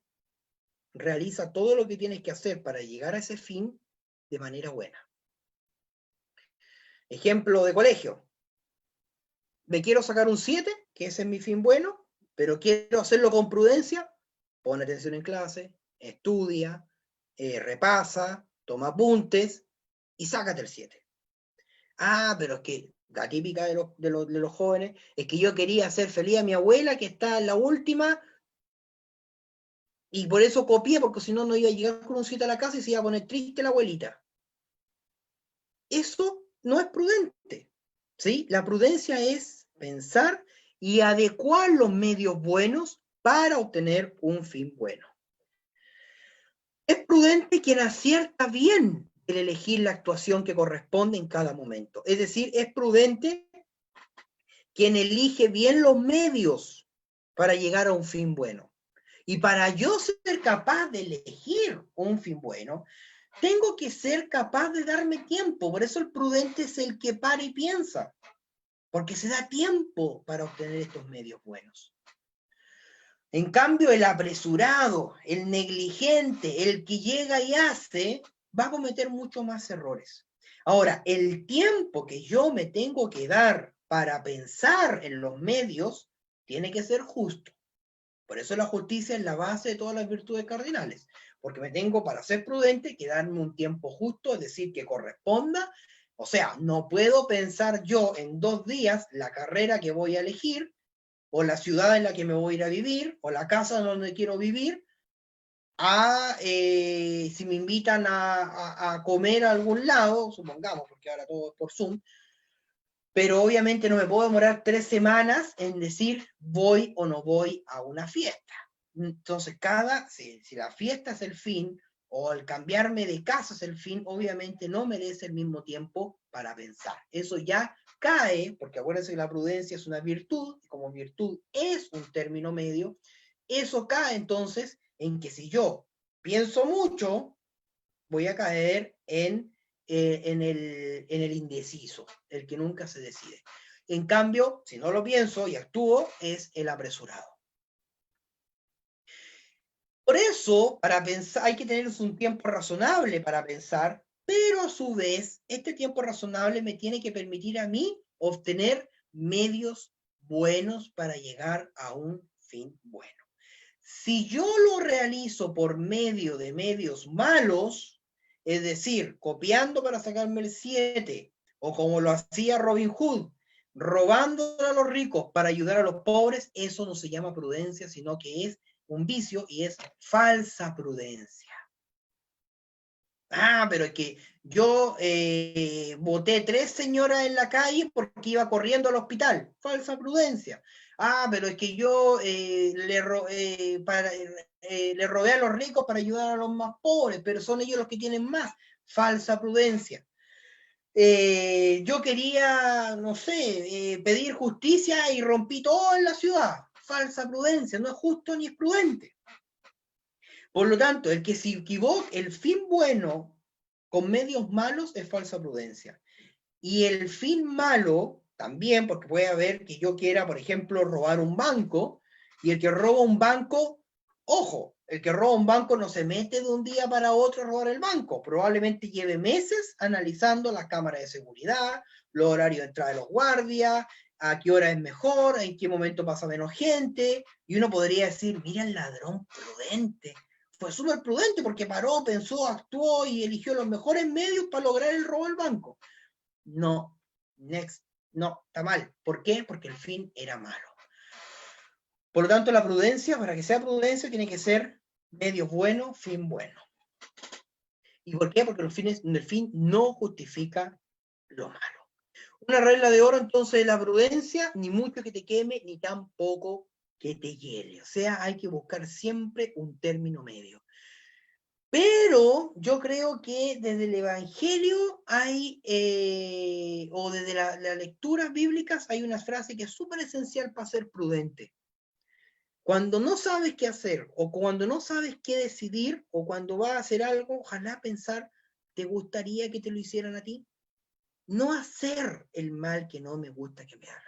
realiza todo lo que tienes que hacer para llegar a ese fin de manera buena. Ejemplo de colegio. Me quiero sacar un 7, que ese es mi fin bueno, pero quiero hacerlo con prudencia. Pon atención en clase, estudia, repasa, toma apuntes y sácate el 7. Ah, pero es que la típica de los jóvenes es que yo quería hacer feliz a mi abuela, que está en la última, y por eso copié, porque si no, no iba a llegar con un 7 a la casa y se iba a poner triste la abuelita. Eso no es prudente, ¿sí? La prudencia es pensar y adecuar los medios buenos para obtener un fin bueno. Es prudente quien acierta bien el elegir la actuación que corresponde en cada momento. Es decir, es prudente quien elige bien los medios para llegar a un fin bueno. Y para yo ser capaz de elegir un fin bueno, tengo que ser capaz de darme tiempo. Por eso el prudente es el que para y piensa, porque se da tiempo para obtener estos medios buenos. En cambio, el apresurado, el negligente, el que llega y hace, va a cometer muchos más errores. Ahora, el tiempo que yo me tengo que dar para pensar en los medios tiene que ser justo. Por eso la justicia es la base de todas las virtudes cardinales, porque me tengo, para ser prudente, que darme un tiempo justo, es decir, que corresponda. O sea, no puedo pensar yo en 2 días la carrera que voy a elegir, o la ciudad en la que me voy a ir a vivir, o la casa donde quiero vivir, si me invitan a comer a algún lado, supongamos, porque ahora todo es por Zoom, pero obviamente no me puedo demorar 3 semanas en decir voy o no voy a una fiesta. Entonces, si la fiesta es el fin, o el cambiarme de casa es el fin, obviamente no merece el mismo tiempo para pensar. Eso ya cae, porque acuérdense que la prudencia es una virtud, y como virtud es un término medio, eso cae entonces en que si yo pienso mucho, voy a caer en el indeciso, el que nunca se decide. En cambio, si no lo pienso y actúo, es el apresurado. Por eso, para pensar, hay que tener un tiempo razonable para pensar, pero a su vez, este tiempo razonable me tiene que permitir a mí obtener medios buenos para llegar a un fin bueno. Si yo lo realizo por medio de medios malos, es decir, copiando para sacarme el 7, o como lo hacía Robin Hood, robando a los ricos para ayudar a los pobres, eso no se llama prudencia, sino que es un vicio y es falsa prudencia. Ah, pero es que yo boté 3 señoras en la calle porque iba corriendo al hospital. Falsa prudencia. pero es que yo le robé a los ricos para ayudar a los más pobres, pero son ellos los que tienen más. Falsa prudencia. Yo quería, no sé, pedir justicia y rompí todo en la ciudad. Falsa prudencia, no es justo ni es prudente. Por lo tanto, el que se equivoca, el fin bueno con medios malos es falsa prudencia. Y el fin malo también, porque puede haber que yo quiera, por ejemplo, robar un banco, y el que roba un banco, ojo, el que roba un banco no se mete de un día para otro a robar el banco, probablemente lleve meses analizando las cámaras de seguridad, los horarios de entrada de los guardias, a qué hora es mejor, en qué momento pasa menos gente, y uno podría decir, mira el ladrón prudente, fue súper prudente porque paró, pensó, actuó y eligió los mejores medios para lograr el robo del banco. No, no, está mal. ¿Por qué? Porque el fin era malo. Por lo tanto, la prudencia, para que sea prudencia, tiene que ser medios buenos, fin bueno. ¿Y por qué? Porque el fin no justifica lo malo. Una regla de oro, entonces, de la prudencia, ni mucho que te queme, ni tampoco que te hiele. O sea, hay que buscar siempre un término medio. Pero yo creo que desde el Evangelio hay, o desde las lecturas bíblicas, hay una frase que es súper esencial para ser prudente. Cuando no sabes qué hacer, o cuando no sabes qué decidir, o cuando vas a hacer algo, ojalá pensar, ¿te gustaría que te lo hicieran a ti? No hacer el mal que no me gusta que me hagan.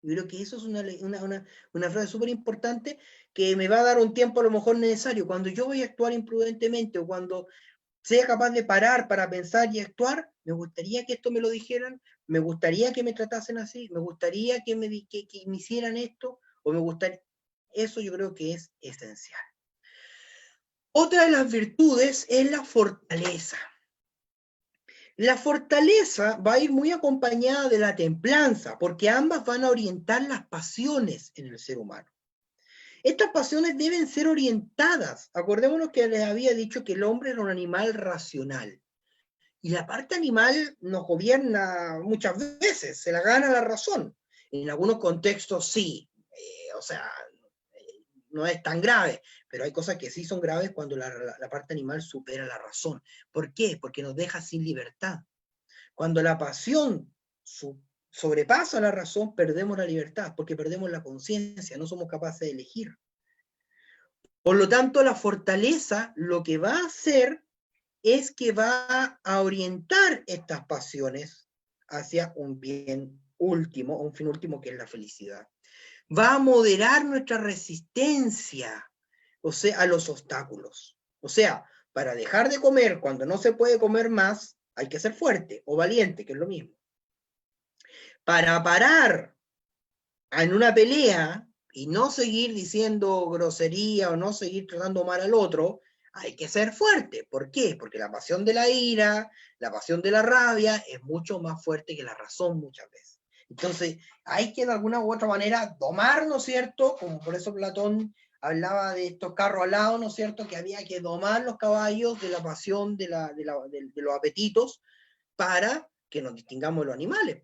Yo creo que eso es una frase súper importante que me va a dar un tiempo a lo mejor necesario. Cuando yo voy a actuar imprudentemente o cuando sea capaz de parar para pensar y actuar, me gustaría que esto me lo dijeran, me gustaría que me tratasen así, me gustaría que me hicieran esto, o me gustaría... Eso yo creo que es esencial. Otra de las virtudes es la fortaleza. La fortaleza va a ir muy acompañada de la templanza, porque ambas van a orientar las pasiones en el ser humano. Estas pasiones deben ser orientadas. Acordémonos que les había dicho que el hombre era un animal racional. Y la parte animal nos gobierna muchas veces, se la gana la razón. En algunos contextos sí, o sea, no es tan grave, pero hay cosas que sí son graves cuando la parte animal supera la razón. ¿Por qué? Porque nos deja sin libertad. Cuando la pasión sobrepasa la razón, perdemos la libertad, porque perdemos la conciencia, no somos capaces de elegir. Por lo tanto, la fortaleza lo que va a hacer es que va a orientar estas pasiones hacia un bien último, un fin último que es la felicidad. Va a moderar nuestra resistencia, o sea, a los obstáculos. O sea, para dejar de comer cuando no se puede comer más, hay que ser fuerte o valiente, que es lo mismo. Para parar en una pelea y no seguir diciendo grosería o no seguir tratando mal al otro, hay que ser fuerte. ¿Por qué? Porque la pasión de la ira, la pasión de la rabia es mucho más fuerte que la razón muchas veces. Entonces, hay que de alguna u otra manera domar, ¿no es cierto? Como por eso Platón hablaba de estos carros alados, ¿no es cierto? Que había que domar los caballos de la pasión, de los apetitos, para que nos distingamos de los animales.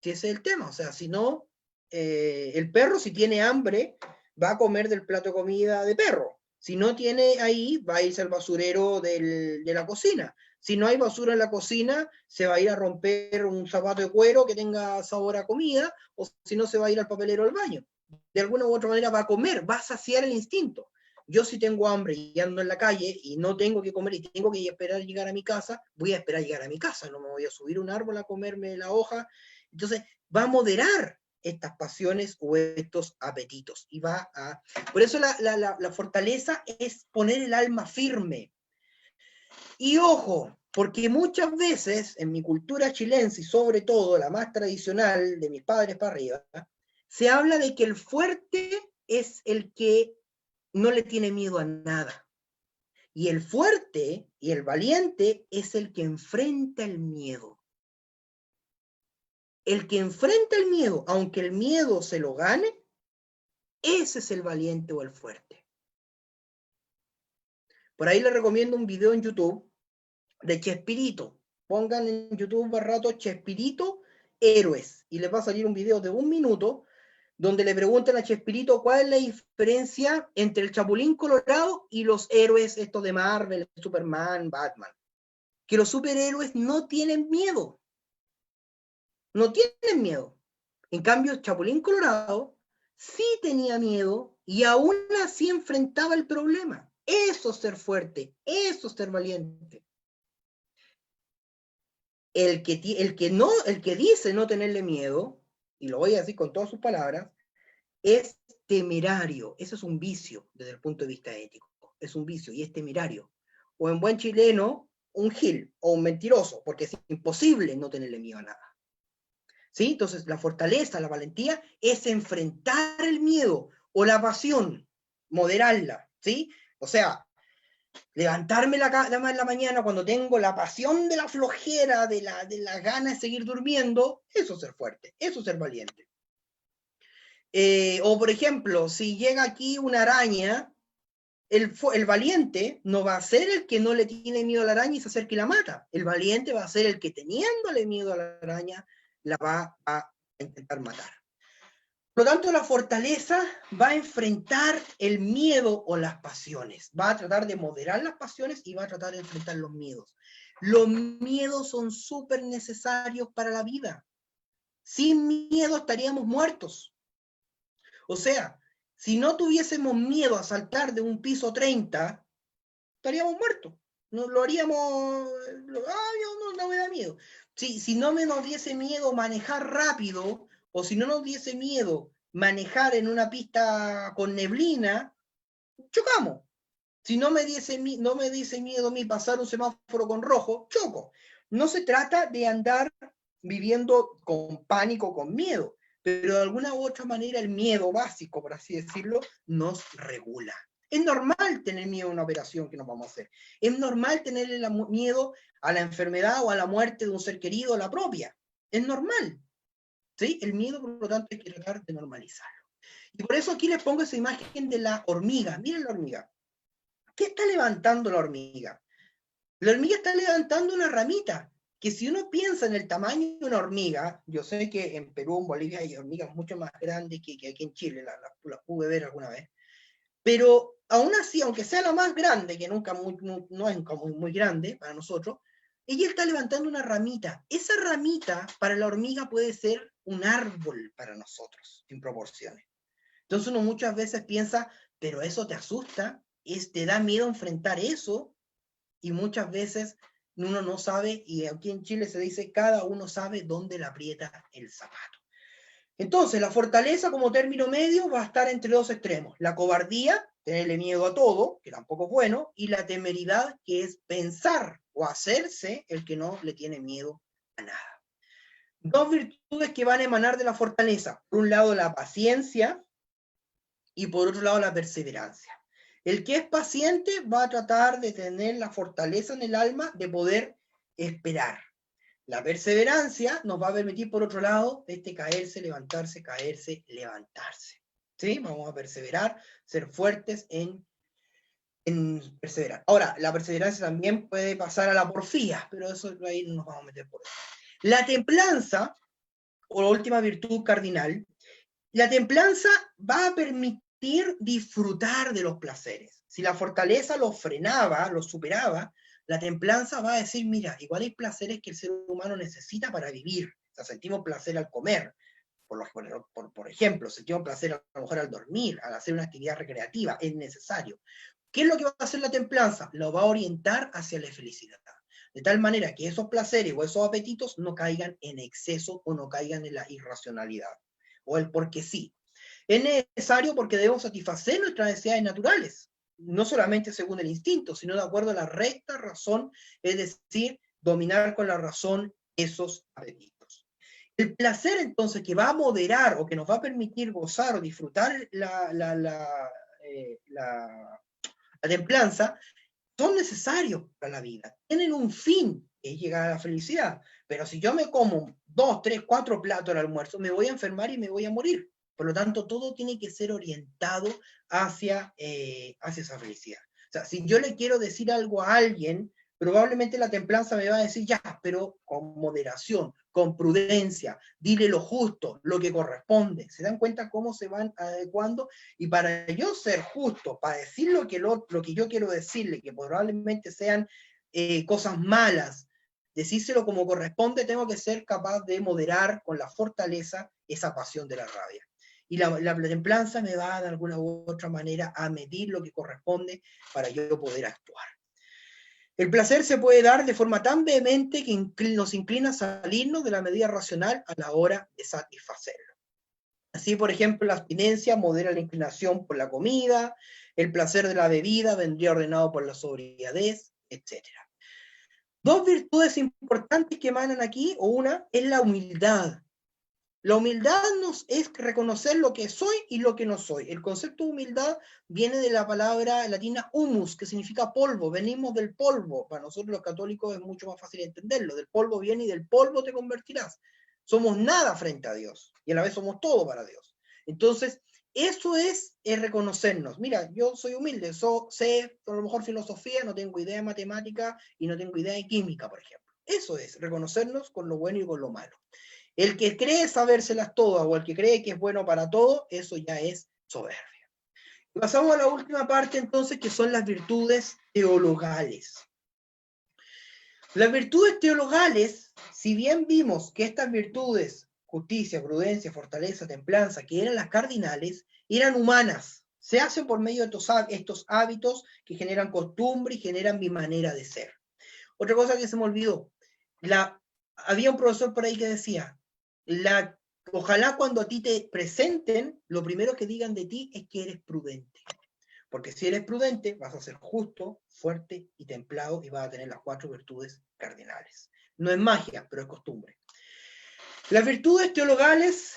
Si ese es el tema. O sea, si no, el perro, si tiene hambre, va a comer del plato de comida de perro. Si no tiene ahí, va a irse al basurero de la cocina. Si no hay basura en la cocina, se va a ir a romper un zapato de cuero que tenga sabor a comida, o si no, se va a ir al papelero del baño. De alguna u otra manera va a comer, va a saciar el instinto. Yo si tengo hambre y ando en la calle y no tengo que comer y tengo que esperar llegar a mi casa, voy a esperar llegar a mi casa, no me voy a subir a un árbol a comerme la hoja. Entonces va a moderar estas pasiones o estos apetitos. Y va a... Por eso la fortaleza es poner el alma firme. Y ojo, porque muchas veces en mi cultura chilense, y sobre todo la más tradicional de mis padres para arriba, se habla de que el fuerte es el que no le tiene miedo a nada. Y el fuerte y el valiente es el que enfrenta el miedo. El que enfrenta el miedo, aunque el miedo se lo gane, ese es el valiente o el fuerte. Por ahí les recomiendo un video en YouTube de Chespirito. Pongan en YouTube un rato Chespirito Héroes y les va a salir un video de 1 minuto donde le preguntan a Chespirito cuál es la diferencia entre el Chapulín Colorado y los héroes estos de Marvel, Superman, Batman. Que los superhéroes no tienen miedo. No tienen miedo. En cambio, Chapulín Colorado sí tenía miedo y aún así enfrentaba el problema. Eso es ser fuerte, eso es ser valiente. El que dice no tenerle miedo, y lo voy a decir con todas sus palabras, es temerario. Eso es un vicio desde el punto de vista ético. Es un vicio y es temerario. O en buen chileno, un gil o un mentiroso, porque es imposible no tenerle miedo a nada. ¿Sí? Entonces, la fortaleza, la valentía, es enfrentar el miedo o la pasión, moderarla, ¿sí? O sea, levantarme la cama en la mañana cuando tengo la pasión de la flojera, de la gana de seguir durmiendo, eso es ser fuerte, eso es ser valiente. O por ejemplo, si llega aquí una araña, el valiente no va a ser el que no le tiene miedo a la araña y se acerca y la mata. El valiente va a ser el que teniéndole miedo a la araña, la va a intentar matar. Por lo tanto, la fortaleza va a enfrentar el miedo o las pasiones. Va a tratar de moderar las pasiones y va a tratar de enfrentar los miedos. Los miedos son súper necesarios para la vida. Sin miedo estaríamos muertos. O sea, si no tuviésemos miedo a saltar de un piso 30, estaríamos muertos. No lo haríamos, no me da miedo. Si no nos diese miedo manejar rápido, o si no nos diese miedo manejar en una pista con neblina, chocamos. Si no me diese miedo a mí pasar un semáforo con rojo, choco. No se trata de andar viviendo con pánico, con miedo, pero de alguna u otra manera el miedo básico, por así decirlo, nos regula. Es normal tener miedo a una operación que nos vamos a hacer. Es normal tener miedo a la enfermedad o a la muerte de un ser querido, la propia. Es normal. ¿Sí? El miedo, por lo tanto, hay que tratar de normalizarlo. Y por eso aquí les pongo esa imagen de la hormiga. Miren la hormiga. ¿Qué está levantando la hormiga? La hormiga está levantando una ramita, que si uno piensa en el tamaño de una hormiga, yo sé que en Perú, en Bolivia hay hormigas mucho más grandes que aquí en Chile, las pude ver alguna vez, pero aún así, aunque sea la más grande, que nunca no es muy grande para nosotros, ella está levantando una ramita. Esa ramita para la hormiga puede ser un árbol para nosotros, en proporciones. Entonces uno muchas veces piensa, pero eso te asusta, te da miedo enfrentar eso, y muchas veces uno no sabe, y aquí en Chile se dice, cada uno sabe dónde le aprieta el zapato. Entonces, la fortaleza como término medio va a estar entre dos extremos. La cobardía, tenerle miedo a todo, que tampoco es bueno, y la temeridad, que es pensar o hacerse el que no le tiene miedo a nada. Dos virtudes que van a emanar de la fortaleza. Por un lado, la paciencia, y por otro lado, la perseverancia. El que es paciente va a tratar de tener la fortaleza en el alma de poder esperar. La perseverancia nos va a permitir, por otro lado, caerse, levantarse, levantarse. ¿Sí? Vamos a perseverar, ser fuertes en perseverar. Ahora, la perseverancia también puede pasar a la porfía, pero eso ahí no nos vamos a meter por eso. La templanza, o la última virtud cardinal, la templanza va a permitir disfrutar de los placeres. Si la fortaleza los frenaba, los superaba, la templanza va a decir, mira, igual hay placeres que el ser humano necesita para vivir. O sea, sentimos placer al comer, por ejemplo, sentimos placer a lo mejor al dormir, al hacer una actividad recreativa, es necesario. ¿Qué es lo que va a hacer la templanza? Lo va a orientar hacia la felicidad. De tal manera que esos placeres o esos apetitos no caigan en exceso o no caigan en la irracionalidad o el porque sí. Es necesario porque debemos satisfacer nuestras necesidades naturales, no solamente según el instinto, sino de acuerdo a la recta razón, es decir, dominar con la razón esos apetitos. El placer, entonces, que va a moderar o que nos va a permitir gozar o disfrutar la templanza, son necesarios para la vida. Tienen un fin, que es llegar a la felicidad. Pero si yo me como 2, 3, 4 platos al almuerzo, me voy a enfermar y me voy a morir. Por lo tanto, todo tiene que ser orientado hacia esa felicidad. O sea, si yo le quiero decir algo a alguien, Probablemente la templanza me va a decir, ya, pero con moderación, con prudencia, dile lo justo, lo que corresponde. ¿Se dan cuenta cómo se van adecuando? Y para yo ser justo, para decir lo que yo quiero decirle, que probablemente sean cosas malas, decírselo como corresponde, tengo que ser capaz de moderar con la fortaleza esa pasión de la rabia. Y la templanza me va de alguna u otra manera a medir lo que corresponde para yo poder actuar. El placer se puede dar de forma tan vehemente que nos inclina a salirnos de la medida racional a la hora de satisfacerlo. Así, por ejemplo, la abstinencia modera la inclinación por la comida, el placer de la bebida vendría ordenado por la sobriedad, etc. Dos virtudes importantes que emanan aquí, o una, es la humildad. La humildad es reconocer lo que soy y lo que no soy. El concepto de humildad viene de la palabra latina humus, que significa polvo. Venimos del polvo. Para nosotros los católicos es mucho más fácil entenderlo. Del polvo viene y del polvo te convertirás. Somos nada frente a Dios y a la vez somos todo para Dios. Entonces, eso es reconocernos. Mira, yo soy humilde, sé a lo mejor filosofía, no tengo idea de matemática y no tengo idea de química, por ejemplo. Eso es reconocernos con lo bueno y con lo malo. El que cree sabérselas todas o el que cree que es bueno para todo, eso ya es soberbia. Y pasamos a la última parte entonces, que son las virtudes teologales. Las virtudes teologales, si bien vimos que estas virtudes, justicia, prudencia, fortaleza, templanza, que eran las cardinales, eran humanas. Se hacen por medio de estos hábitos que generan costumbre y generan mi manera de ser. Otra cosa que se me olvidó, había un profesor por ahí que decía, ojalá cuando a ti te presenten, lo primero que digan de ti es que eres prudente. Porque si eres prudente, vas a ser justo, fuerte y templado y vas a tener las 4 virtudes cardinales. No es magia, pero es costumbre. Las virtudes teologales,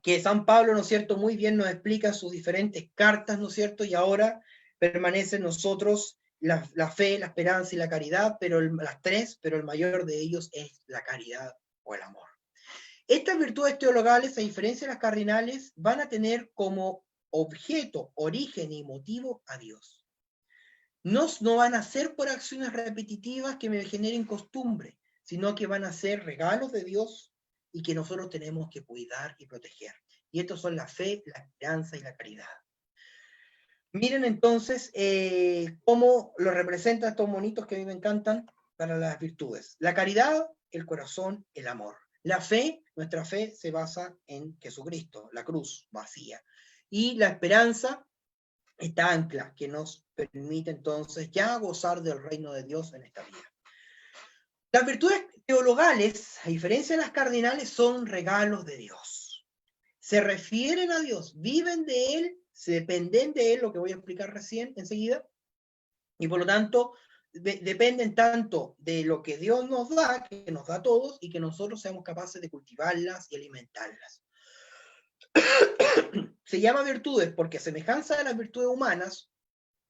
que San Pablo, ¿no es cierto?, muy bien nos explica en sus diferentes cartas, ¿no es cierto?, y ahora permanece en nosotros la fe, la esperanza y la caridad, pero las 3, pero el mayor de ellos es la caridad o el amor. Estas virtudes teologales, a diferencia de las cardinales, van a tener como objeto, origen y motivo a Dios. No van a ser por acciones repetitivas que me generen costumbre, sino que van a ser regalos de Dios y que nosotros tenemos que cuidar y proteger. Y estos son la fe, la esperanza y la caridad. Miren entonces cómo lo representan estos monitos que a mí me encantan para las virtudes. La caridad, el corazón, el amor. La fe, nuestra fe se basa en Jesucristo, la cruz vacía. Y la esperanza, esta ancla que nos permite entonces ya gozar del reino de Dios en esta vida. Las virtudes teologales, a diferencia de las cardinales, son regalos de Dios. Se refieren a Dios, viven de Él, se dependen de Él, lo que voy a explicar recién, enseguida, y por lo tanto dependen tanto de lo que Dios nos da, que nos da a todos, y que nosotros seamos capaces de cultivarlas y alimentarlas. Se llama virtudes porque a semejanza de las virtudes humanas,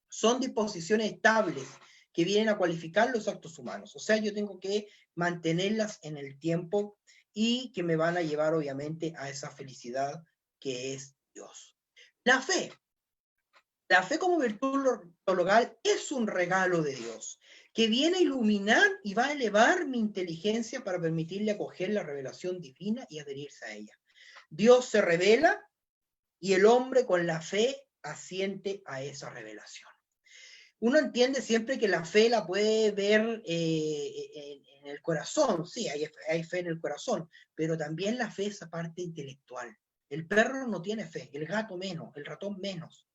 son disposiciones estables que vienen a cualificar los actos humanos. O sea, yo tengo que mantenerlas en el tiempo y que me van a llevar obviamente a esa felicidad que es Dios. La fe como virtud teologal es un regalo de Dios que viene a iluminar y va a elevar mi inteligencia para permitirle acoger la revelación divina y adherirse a ella. Dios se revela y el hombre con la fe asiente a esa revelación. Uno entiende siempre que la fe la puede ver en el corazón, sí, hay fe en el corazón, pero también la fe es esa parte intelectual. El perro no tiene fe, el gato menos, el ratón menos.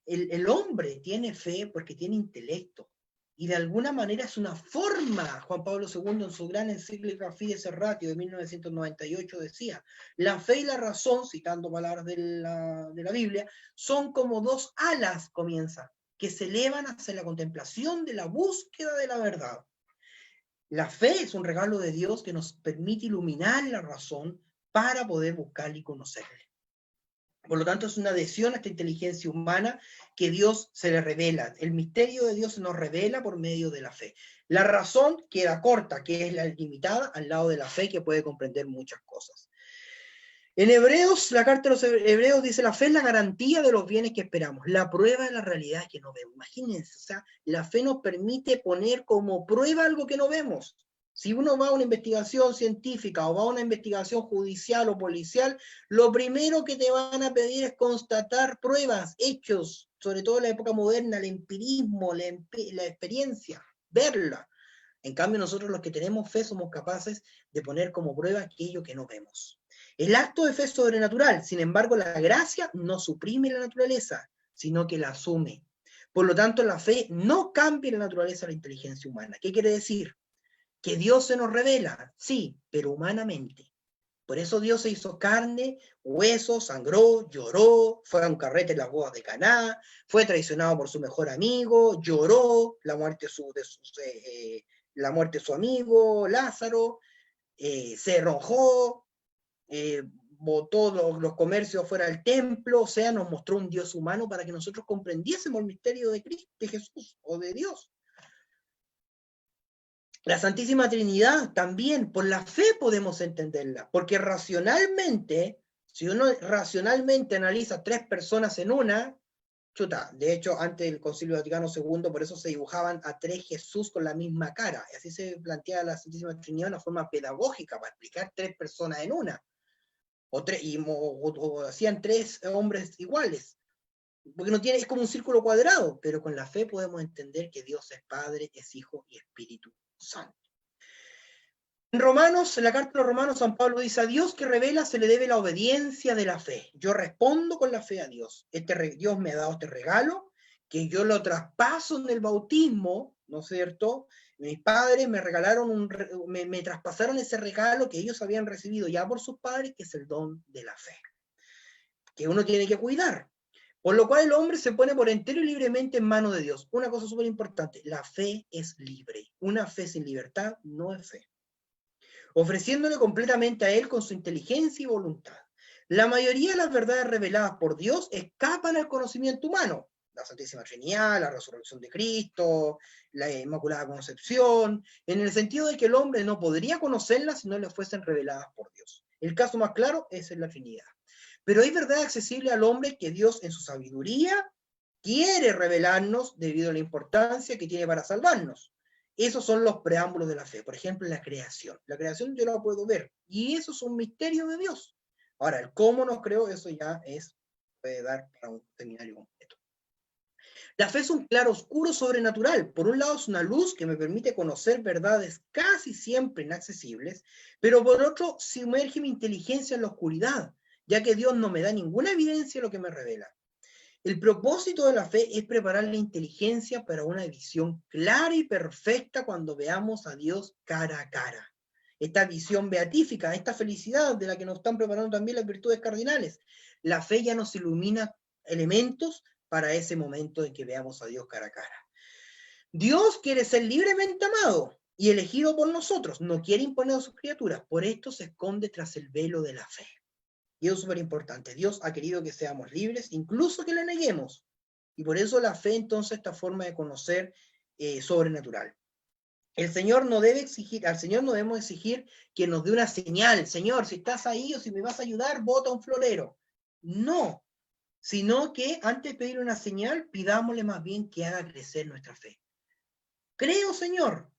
El hombre tiene fe porque tiene intelecto, y de alguna manera es una forma. Juan Pablo II en su gran encíclica Fides et Ratio de 1998 decía, la fe y la razón, citando palabras de la Biblia, son como 2 alas, comienza, que se elevan hacia la contemplación de la búsqueda de la verdad. La fe es un regalo de Dios que nos permite iluminar la razón para poder buscarle y conocerle. Por lo tanto, es una adhesión a esta inteligencia humana que Dios se le revela. El misterio de Dios se nos revela por medio de la fe. La razón queda corta, que es la limitada, al lado de la fe que puede comprender muchas cosas. En Hebreos, la carta de los Hebreos dice, la fe es la garantía de los bienes que esperamos, la prueba de la realidad que no vemos. Imagínense, o sea, la fe nos permite poner como prueba algo que no vemos. Si uno va a una investigación científica o va a una investigación judicial o policial, lo primero que te van a pedir es constatar pruebas, hechos, sobre todo en la época moderna, el empirismo, la experiencia, verla. En cambio, nosotros los que tenemos fe somos capaces de poner como prueba aquello que no vemos. El acto de fe es sobrenatural, sin embargo, la gracia no suprime la naturaleza, sino que la asume. Por lo tanto, la fe no cambia la naturaleza de la inteligencia humana. ¿Qué quiere decir? Que Dios se nos revela, sí, pero humanamente. Por eso Dios se hizo carne, hueso, sangró, lloró, fue a un carrete en las bodas de Caná, fue traicionado por su mejor amigo, lloró la muerte de su amigo Lázaro, se enojó, botó los comercios fuera del templo, o sea, nos mostró un Dios humano para que nosotros comprendiésemos el misterio de Cristo, de Jesús o de Dios. La Santísima Trinidad también, por la fe podemos entenderla, porque racionalmente, si uno racionalmente analiza 3 personas en una, chuta, de hecho, antes del Concilio Vaticano II, por eso se dibujaban a 3 Jesús con la misma cara, y así se plantea la Santísima Trinidad de una forma pedagógica, para explicar 3 personas en una, o hacían 3 hombres iguales, porque no tiene, es como un círculo cuadrado, pero con la fe podemos entender que Dios es Padre, es Hijo y Espíritu Santo. En Romanos, en la carta de los Romanos, San Pablo dice, a Dios que revela se le debe la obediencia de la fe. Yo respondo con la fe a Dios. Dios me ha dado este regalo, que yo lo traspaso en el bautismo, ¿no es cierto? Mis padres me regalaron, me traspasaron ese regalo que ellos habían recibido ya por sus padres, que es el don de la fe, que uno tiene que cuidar. Por lo cual el hombre se pone por entero y libremente en manos de Dios. Una cosa súper importante, la fe es libre. Una fe sin libertad no es fe. Ofreciéndole completamente a él con su inteligencia y voluntad. La mayoría de las verdades reveladas por Dios escapan al conocimiento humano. La Santísima Trinidad, la resurrección de Cristo, la Inmaculada Concepción, en el sentido de que el hombre no podría conocerlas si no le fuesen reveladas por Dios. El caso más claro es en la Trinidad. Pero hay verdad accesible al hombre que Dios en su sabiduría quiere revelarnos debido a la importancia que tiene para salvarnos. Esos son los preámbulos de la fe. Por ejemplo, la creación. La creación yo la puedo ver. Y eso es un misterio de Dios. Ahora, el cómo nos creó, eso ya puede dar para un seminario completo. La fe es un claroscuro sobrenatural. Por un lado es una luz que me permite conocer verdades casi siempre inaccesibles, pero por otro sumerge mi inteligencia en la oscuridad, ya que Dios no me da ninguna evidencia de lo que me revela. El propósito de la fe es preparar la inteligencia para una visión clara y perfecta cuando veamos a Dios cara a cara. Esta visión beatífica, esta felicidad de la que nos están preparando también las virtudes cardinales. La fe ya nos ilumina elementos para ese momento en que veamos a Dios cara a cara. Dios quiere ser libremente amado y elegido por nosotros, no quiere imponer a sus criaturas, por esto se esconde tras el velo de la fe. Y eso es súper importante. Dios ha querido que seamos libres, incluso que le neguemos. Y por eso la fe, entonces, esta forma de conocer sobrenatural. Al Señor no debemos exigir que nos dé una señal. Señor, si estás ahí o si me vas a ayudar, bota un florero. No, sino que antes de pedir una señal, pidámosle más bien que haga crecer nuestra fe. Creo, Señor,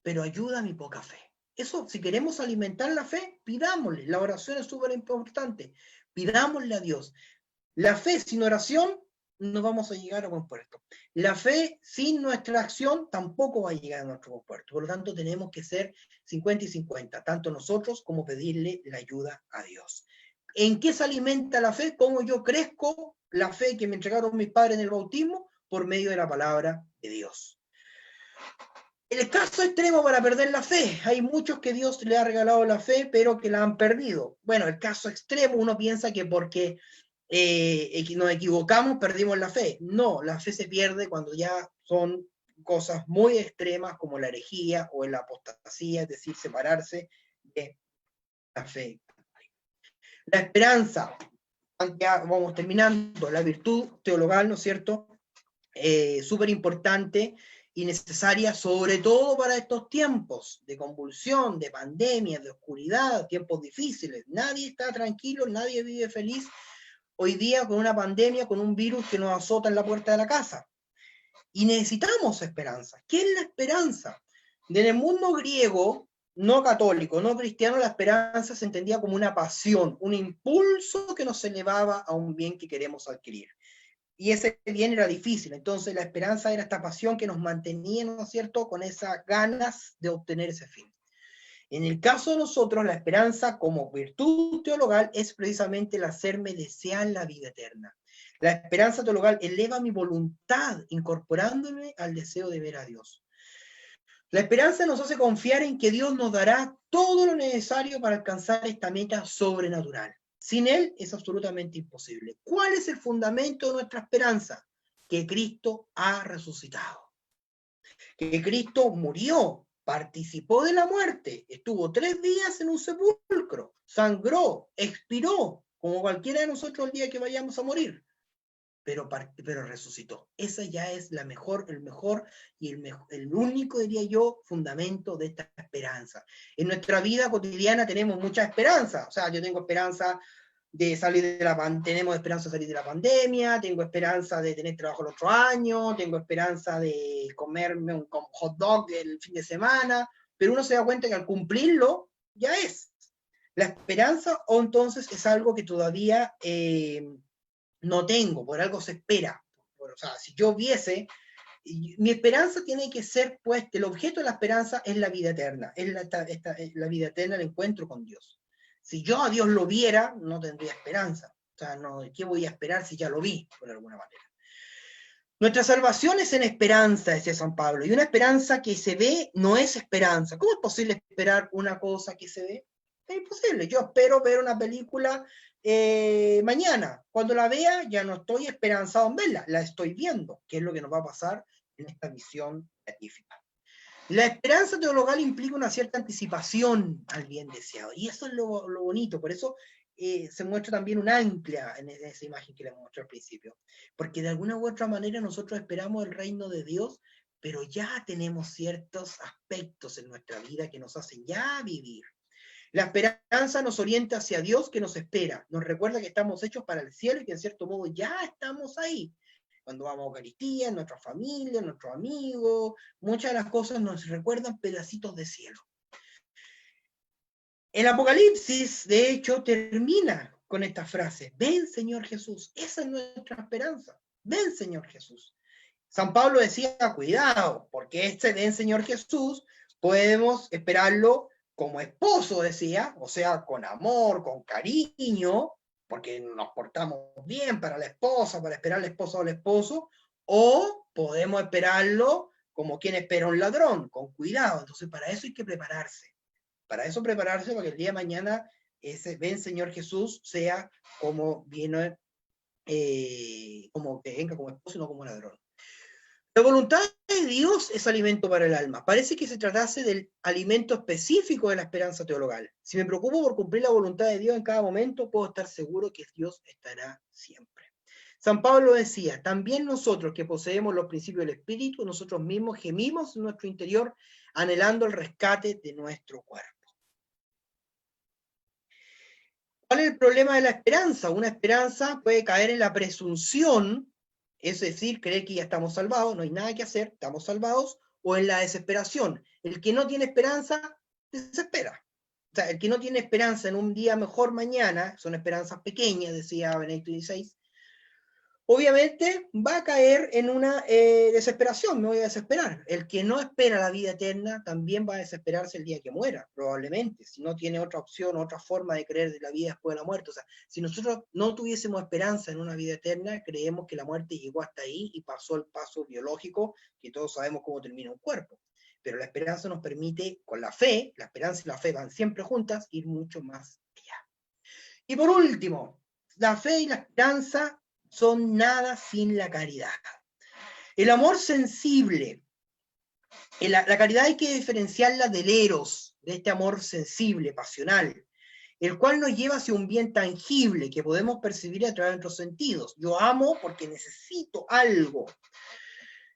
pero ayuda a mi poca fe. Eso, si queremos alimentar la fe, pidámosle. La oración es súper importante. Pidámosle a Dios. La fe sin oración no vamos a llegar a buen puerto. La fe sin nuestra acción tampoco va a llegar a nuestro buen puerto. Por lo tanto, tenemos que ser 50 y 50, tanto nosotros como pedirle la ayuda a Dios. ¿En qué se alimenta la fe? ¿Cómo yo crezco la fe que me entregaron mis padres en el bautismo? Por medio de la palabra de Dios. El caso extremo para perder la fe. Hay muchos que Dios le ha regalado la fe, pero que la han perdido. Bueno, el caso extremo, uno piensa que porque nos equivocamos, perdimos la fe. No, la fe se pierde cuando ya son cosas muy extremas como la herejía o la apostasía, es decir, separarse de la fe. La esperanza, ya vamos terminando, la virtud teologal, ¿no es cierto? Súper importante. y necesaria, sobre todo para estos tiempos de convulsión, de pandemia, de oscuridad, tiempos difíciles. Nadie está tranquilo, nadie vive feliz hoy día con una pandemia, con un virus que nos azota en la puerta de la casa. Y necesitamos esperanza. ¿Qué es la esperanza? En el mundo griego, no católico, no cristiano, la esperanza se entendía como una pasión, un impulso que nos elevaba a un bien que queremos adquirir. Y ese bien era difícil, entonces la esperanza era esta pasión que nos mantenía, ¿no es cierto?, con esas ganas de obtener ese fin. En el caso de nosotros, la esperanza como virtud teologal es precisamente el hacerme desear la vida eterna. La esperanza teologal eleva mi voluntad, incorporándome al deseo de ver a Dios. La esperanza nos hace confiar en que Dios nos dará todo lo necesario para alcanzar esta meta sobrenatural. Sin Él es absolutamente imposible. ¿Cuál es el fundamento de nuestra esperanza? Que Cristo ha resucitado. Que Cristo murió, participó de la muerte, estuvo 3 días en un sepulcro, sangró, expiró, como cualquiera de nosotros el día que vayamos a morir. Pero resucitó. Esa ya es el mejor y el único, diría yo, fundamento de esta esperanza. En nuestra vida cotidiana tenemos mucha esperanza. O sea, yo tengo esperanza de salir de tenemos esperanza de salir de la pandemia, tengo esperanza de tener trabajo el otro año, tengo esperanza de comerme un hot dog el fin de semana, pero uno se da cuenta que al cumplirlo, ya es. La esperanza, o entonces, es algo que todavía no tengo, por algo se espera. O sea, si yo viese, mi esperanza tiene que ser, pues, el objeto de la esperanza es la vida eterna, es la vida eterna, el encuentro con Dios. Si yo a Dios lo viera, no tendría esperanza. O sea, no, ¿qué voy a esperar si ya lo vi, por alguna manera? Nuestra salvación es en esperanza, decía San Pablo, y una esperanza que se ve no es esperanza. ¿Cómo es posible esperar una cosa que se ve? Es imposible. Yo espero ver una película mañana. Cuando la vea, ya no estoy esperanzado en verla, la estoy viendo, que es lo que nos va a pasar en esta visión beatífica. La esperanza teologal implica una cierta anticipación al bien deseado, y eso es lo bonito, por eso se muestra también un ancla en esa imagen que le mostré al principio, porque de alguna u otra manera nosotros esperamos el reino de Dios, pero ya tenemos ciertos aspectos en nuestra vida que nos hacen ya vivir. La esperanza nos orienta hacia Dios que nos espera, nos recuerda que estamos hechos para el cielo y que en cierto modo ya estamos ahí. Cuando vamos a Eucaristía, en nuestra familia, en nuestros amigos, muchas de las cosas nos recuerdan pedacitos de cielo. El Apocalipsis, de hecho, termina con esta frase: ven, Señor Jesús. Esa es nuestra esperanza. Ven, Señor Jesús. San Pablo decía, cuidado, porque este ven, Señor Jesús, podemos esperarlo como esposo, decía, o sea, con amor, con cariño, porque nos portamos bien para la esposa, para esperar al esposo o al esposo, o podemos esperarlo como quien espera a un ladrón, con cuidado. Entonces, para eso hay que prepararse. Para eso prepararse, para que el día de mañana ese ven Señor Jesús sea como viene, como que venga como esposo y no como ladrón. La voluntad de Dios es alimento para el alma. Parece que se tratase del alimento específico de la esperanza teologal. Si me preocupo por cumplir la voluntad de Dios en cada momento, puedo estar seguro que Dios estará siempre. San Pablo decía, también nosotros que poseemos los principios del Espíritu, nosotros mismos gemimos en nuestro interior, anhelando el rescate de nuestro cuerpo. ¿Cuál es el problema de la esperanza? Una esperanza puede caer en la presunción, es decir, creer que ya estamos salvados, no hay nada que hacer, estamos salvados, o en la desesperación. El que no tiene esperanza, desespera. O sea, el que no tiene esperanza en un día mejor mañana, son esperanzas pequeñas, decía Benedicto XVI, obviamente va a caer en una desesperación, me voy a desesperar. El que no espera la vida eterna también va a desesperarse el día que muera, probablemente, si no tiene otra opción, otra forma de creer de la vida después de la muerte. O sea, si nosotros no tuviésemos esperanza en una vida eterna, creemos que la muerte llegó hasta ahí y pasó el paso biológico, que todos sabemos cómo termina un cuerpo. Pero la esperanza nos permite, con la fe, la esperanza y la fe van siempre juntas, ir mucho más allá. Y por último, la fe y la esperanza son nada sin la caridad. El amor sensible, la caridad hay que diferenciarla del eros, de este amor sensible, pasional, el cual nos lleva hacia un bien tangible que podemos percibir a través de nuestros sentidos. Yo amo porque necesito algo.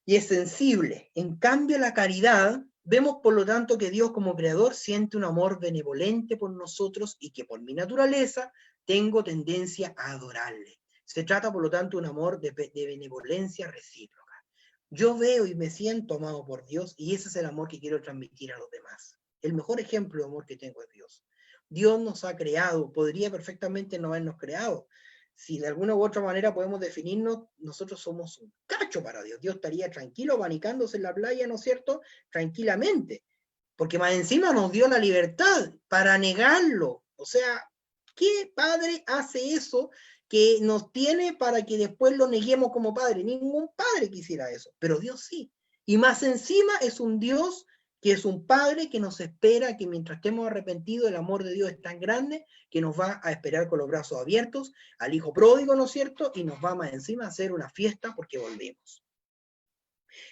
y es sensible. En cambio, la caridad, vemos por lo tanto que Dios como creador siente un amor benevolente por nosotros y que por mi naturaleza tengo tendencia a adorarle. Se trata por lo tanto de un amor de benevolencia recíproca. Yo veo y me siento amado por Dios y ese es el amor que quiero transmitir a los demás. El mejor ejemplo de amor que tengo es Dios. Dios nos ha creado, podría perfectamente no habernos creado. Si de alguna u otra manera podemos definirnos, nosotros somos un cacho para Dios. Dios estaría tranquilo, abanicándose en la playa, ¿no es cierto? Tranquilamente. Porque más encima nos dio la libertad para negarlo. O sea, ¿qué padre hace eso que nos tiene para que después lo neguemos como padre? Ningún padre quisiera eso, pero Dios sí. Y más encima es un Dios que es un padre que nos espera, que mientras estemos arrepentidos, el amor de Dios es tan grande que nos va a esperar con los brazos abiertos al hijo pródigo, ¿no es cierto? Y nos va más encima a hacer una fiesta porque volvemos.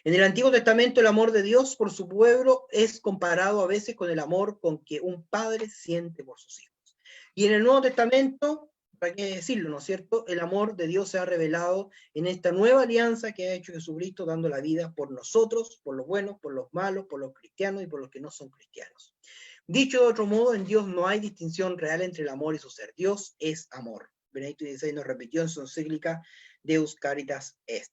En el Antiguo Testamento el amor de Dios por su pueblo es comparado a veces con el amor con que un padre siente por sus hijos. Y en el Nuevo Testamento, ¿para qué decirlo, no es cierto? El amor de Dios se ha revelado en esta nueva alianza que ha hecho Jesucristo dando la vida por nosotros, por los buenos, por los malos, por los cristianos y por los que no son cristianos. Dicho de otro modo, en Dios no hay distinción real entre el amor y su ser. Dios es amor. Benedicto XVI nos repitió en su encíclica Deus Caritas Est.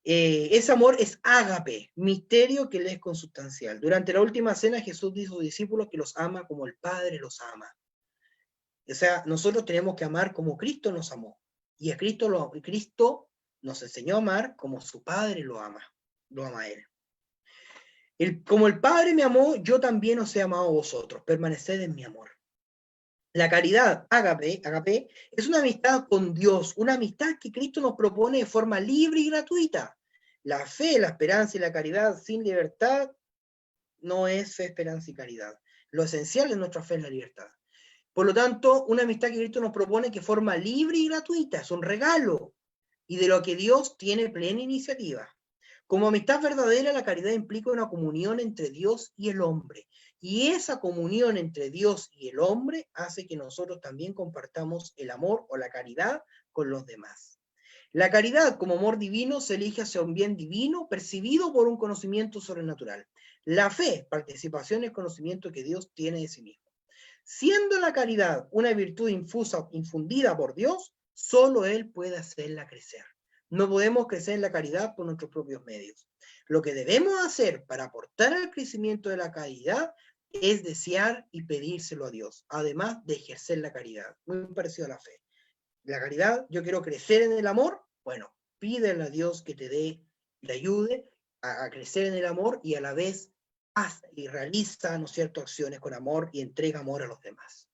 Ese amor es ágape, misterio que le es consubstancial. Durante la última cena Jesús dijo a sus discípulos que los ama como el Padre los ama. O sea, nosotros tenemos que amar como Cristo nos amó. Y a Cristo nos enseñó a amar como su Padre lo ama a Él. Como el Padre me amó, yo también os he amado a vosotros. Permaneced en mi amor. La caridad, ágape, es una amistad con Dios, una amistad que Cristo nos propone de forma libre y gratuita. La fe, la esperanza y la caridad sin libertad no es fe, esperanza y caridad. Lo esencial de nuestra fe es la libertad. Por lo tanto, una amistad que Cristo nos propone que forma libre y gratuita, es un regalo, y de lo que Dios tiene plena iniciativa. Como amistad verdadera, la caridad implica una comunión entre Dios y el hombre, y esa comunión entre Dios y el hombre hace que nosotros también compartamos el amor o la caridad con los demás. La caridad como amor divino se elige hacia un bien divino percibido por un conocimiento sobrenatural. La fe, participación en el conocimiento que Dios tiene de sí mismo. Siendo la caridad una virtud infundida por Dios, solo Él puede hacerla crecer. No podemos crecer en la caridad por nuestros propios medios. Lo que debemos hacer para aportar al crecimiento de la caridad es desear y pedírselo a Dios, además de ejercer la caridad, muy parecido a la fe. La caridad, yo quiero crecer en el amor, bueno, pídele a Dios que te ayude a crecer en el amor y a la vez haz y realiza, ¿no es cierto?, acciones con amor y entrega amor a los demás.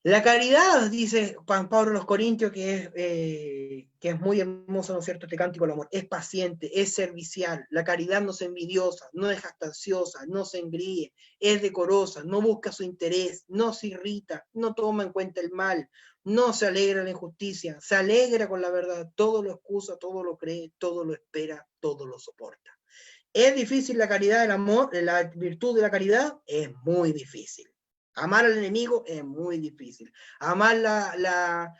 La caridad, dice Juan Pablo a los Corintios, que es muy hermoso, ¿no es cierto?, este cántico del amor, es paciente, es servicial, la caridad no es envidiosa, no es jactanciosa, no se engríe, es decorosa, no busca su interés, no se irrita, no toma en cuenta el mal, no se alegra la injusticia, se alegra con la verdad, todo lo excusa, todo lo cree, todo lo espera, todo lo soporta. ¿Es difícil la caridad del amor, la virtud de la caridad? Es muy difícil. Amar al enemigo es muy difícil. Amar la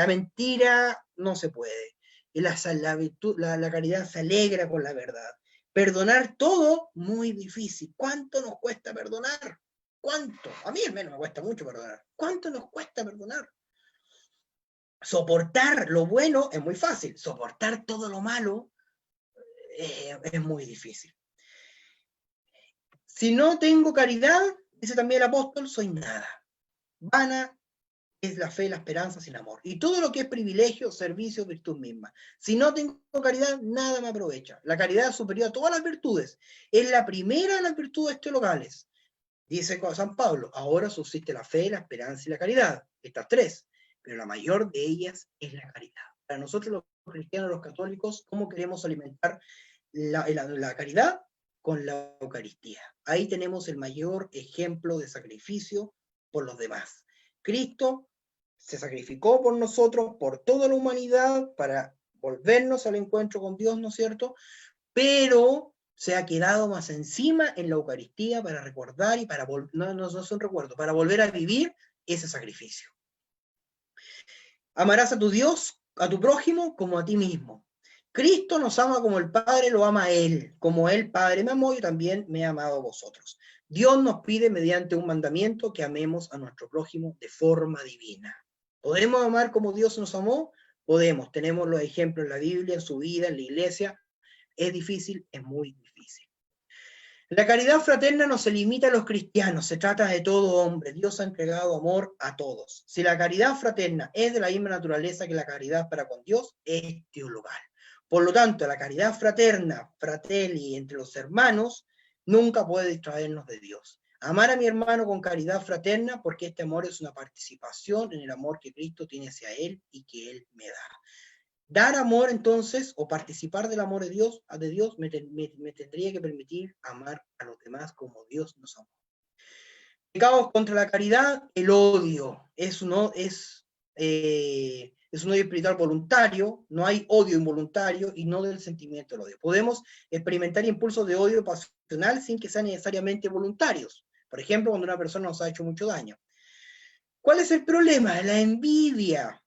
mentira no se puede. La caridad se alegra con la verdad. Perdonar todo, muy difícil. ¿Cuánto nos cuesta perdonar? ¿Cuánto? A mí al menos me cuesta mucho perdonar. ¿Cuánto nos cuesta perdonar? Soportar lo bueno es muy fácil. Soportar todo lo malo es muy difícil. Si no tengo caridad, dice también el apóstol, soy nada. Vana es la fe, la esperanza sin amor. Y todo lo que es privilegio, servicio, virtud misma. Si no tengo caridad, nada me aprovecha. La caridad es superior a todas las virtudes. Es la primera de las virtudes teologales. Dice San Pablo, ahora subsiste la fe, la esperanza y la caridad. Estas tres. Pero la mayor de ellas es la caridad. Para nosotros los cristianos, los católicos, ¿cómo queremos alimentar la caridad? Con la Eucaristía. Ahí tenemos el mayor ejemplo de sacrificio por los demás. Cristo se sacrificó por nosotros, por toda la humanidad, para volvernos al encuentro con Dios, ¿no es cierto? Pero se ha quedado más encima en la Eucaristía para recordar y para no es un recuerdo, para volver a vivir ese sacrificio. Amarás a tu Dios a tu prójimo como a ti mismo. Cristo nos ama como el Padre lo ama a Él. Como Él, Padre, me amó, yo también me he amado a vosotros. Dios nos pide mediante un mandamiento que amemos a nuestro prójimo de forma divina. ¿Podemos amar como Dios nos amó? Podemos. Tenemos los ejemplos en la Biblia, en su vida, en la iglesia. Es difícil, es muy difícil. La caridad fraterna no se limita a los cristianos, se trata de todo hombre. Dios ha entregado amor a todos. Si la caridad fraterna es de la misma naturaleza que la caridad para con Dios, es teologal. Por lo tanto, la caridad fraterna, fratelli, entre los hermanos, nunca puede distraernos de Dios. Amar a mi hermano con caridad fraterna, porque este amor es una participación en el amor que Cristo tiene hacia Él y que Él me da. Dar amor, entonces, o participar del amor de Dios me tendría que permitir amar a los demás como Dios nos amó. Pecados contra la caridad, el odio. Es un odio espiritual voluntario, no hay odio involuntario y no del sentimiento del odio. Podemos experimentar impulsos de odio pasional sin que sean necesariamente voluntarios. Por ejemplo, cuando una persona nos ha hecho mucho daño. ¿Cuál es el problema? La envidia.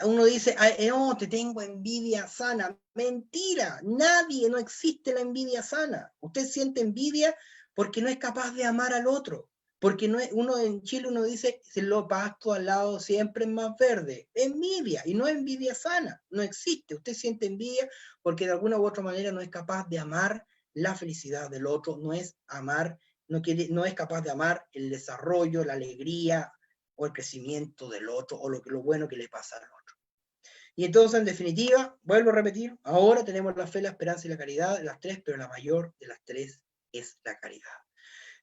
Uno dice, no, te tengo envidia sana. Mentira, no existe la envidia sana. Usted siente envidia porque no es capaz de amar al otro. Porque no es, uno en Chile uno dice, si lo pasto al lado siempre es más verde. Envidia, y no es envidia sana, no existe. Usted siente envidia porque de alguna u otra manera no es capaz de amar la felicidad del otro, no es capaz de amar el desarrollo, la alegría, o el crecimiento del otro, o lo bueno que le pasa al otro. Y entonces, en definitiva, vuelvo a repetir, ahora tenemos la fe, la esperanza y la caridad, las tres, pero la mayor de las tres es la caridad.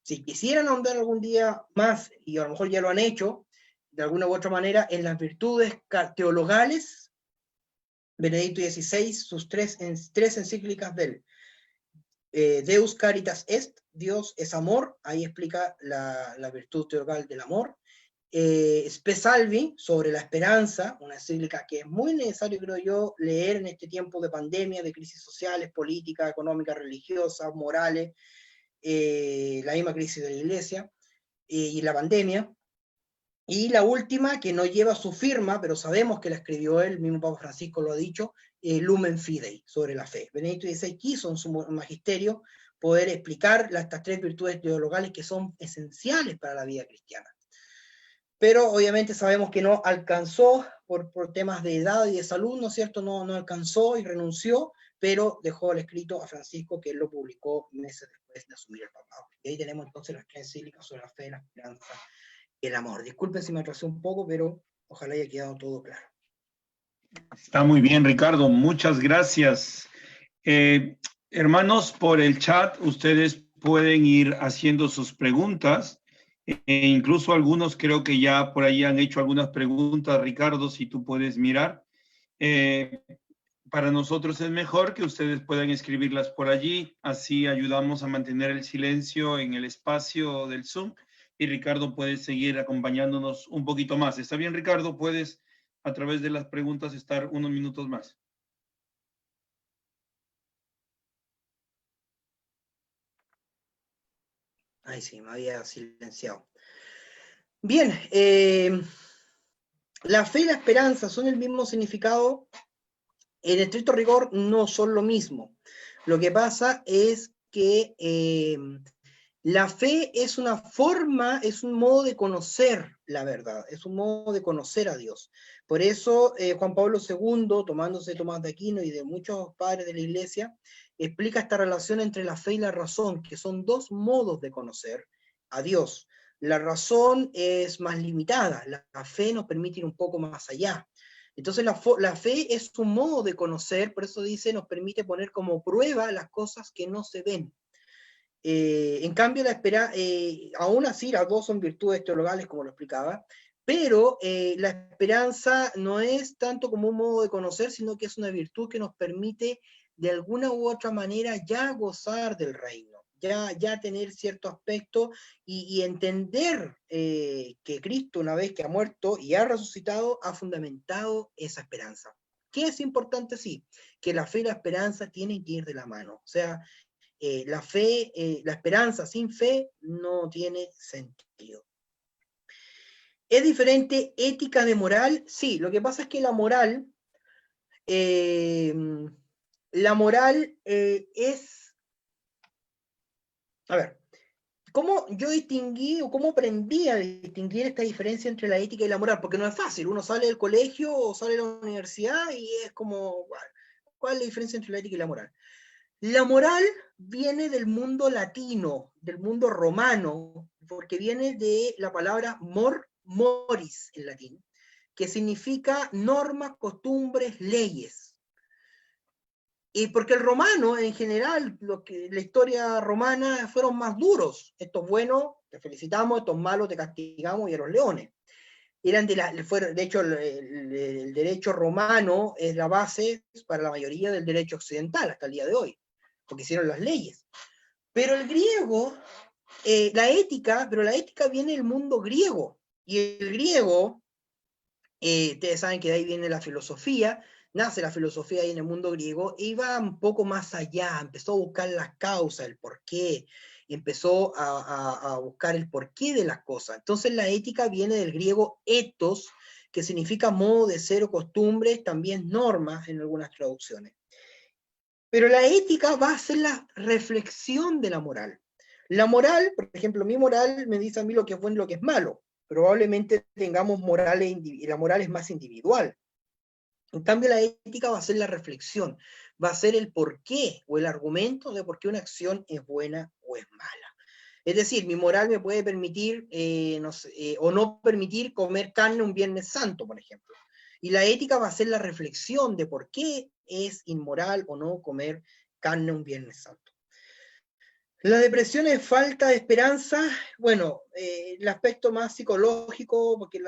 Si quisieran ahondar algún día más, y a lo mejor ya lo han hecho, de alguna u otra manera, en las virtudes teologales, Benedicto XVI, sus tres encíclicas del Deus Caritas Est, Dios es amor, ahí explica la virtud teologal del amor. Spe Salvi, sobre la esperanza, una encíclica que es muy necesario, creo yo, leer en este tiempo de pandemia, de crisis sociales, políticas, económicas, religiosas, morales, la misma crisis de la iglesia y la pandemia. Y la última, que no lleva su firma, pero sabemos que la escribió él, el mismo Papa Francisco lo ha dicho, Lumen Fidei, sobre la fe. Benedicto XVI quiso en su magisterio poder explicar estas tres virtudes teologales que son esenciales para la vida cristiana. Pero obviamente sabemos que no alcanzó por temas de edad y de salud, ¿no es cierto? No alcanzó y renunció, pero dejó el escrito a Francisco, que él lo publicó meses después de asumir el papado. Y ahí tenemos entonces las tres encíclicas sobre la fe, la esperanza y el amor. Disculpen si me atrasé un poco, pero ojalá haya quedado todo claro. Está muy bien, Ricardo. Muchas gracias. Hermanos, por el chat, ustedes pueden ir haciendo sus preguntas. Incluso algunos creo que ya por ahí han hecho algunas preguntas. Ricardo, si tú puedes mirar. Para nosotros es mejor que ustedes puedan escribirlas por allí. Así ayudamos a mantener el silencio en el espacio del Zoom. Y Ricardo puede seguir acompañándonos un poquito más. ¿Está bien, Ricardo? ¿Puedes, a través de las preguntas, estar unos minutos más? Ay, sí, me había silenciado. Bien, la fe y la esperanza son el mismo significado. En estricto rigor no son lo mismo. Lo que pasa es que la fe es una forma, es un modo de conocer la verdad, es un modo de conocer a Dios. Por eso Juan Pablo II, tomándose de Tomás de Aquino y de muchos padres de la Iglesia, explica esta relación entre la fe y la razón, que son dos modos de conocer a Dios. La razón es más limitada, la fe nos permite ir un poco más allá. Entonces la fe es un modo de conocer, por eso dice, nos permite poner como prueba las cosas que no se ven. En cambio, aún así las dos son virtudes teologales, como lo explicaba, pero la esperanza no es tanto como un modo de conocer, sino que es una virtud que nos permite de alguna u otra manera ya gozar del reino, ya tener cierto aspecto y entender que Cristo, una vez que ha muerto y ha resucitado, ha fundamentado esa esperanza. ¿Qué es importante? Sí, que la fe y la esperanza tienen que ir de la mano. O sea, la esperanza sin fe no tiene sentido. ¿Es diferente ética de moral? Sí, lo que pasa es que la moral es, a ver, ¿cómo yo distinguí o cómo aprendí a distinguir esta diferencia entre la ética y la moral? Porque no es fácil, uno sale del colegio o sale de la universidad y es como, ¿cuál es la diferencia entre la ética y la moral? La moral viene del mundo latino, del mundo romano, porque viene de la palabra moris en latín, que significa normas, costumbres, leyes. Y porque el romano, en general, la historia romana fueron más duros. Estos buenos, te felicitamos, estos malos, te castigamos, y a los leones. Eran de hecho, el derecho romano es la base para la mayoría del derecho occidental hasta el día de hoy, porque hicieron las leyes. Pero el griego, la ética viene del mundo griego. Y el griego, ustedes saben que de ahí viene la filosofía, nace la filosofía ahí en el mundo griego, e iba un poco más allá, empezó a buscar las causas, el porqué, empezó a buscar el porqué de las cosas. Entonces la ética viene del griego ethos, que significa modo de ser o costumbres, también normas en algunas traducciones. Pero la ética va a ser la reflexión de la moral. La moral, por ejemplo, mi moral me dice a mí lo que es bueno y lo que es malo. Probablemente tengamos morales, y la moral es más individual. En cambio, la ética va a ser la reflexión, va a ser el porqué o el argumento de por qué una acción es buena o es mala. Es decir, mi moral me puede permitir o no permitir comer carne un Viernes Santo, por ejemplo. Y la ética va a ser la reflexión de por qué es inmoral o no comer carne un Viernes Santo. La depresión es falta de esperanza. Bueno, el aspecto más psicológico, porque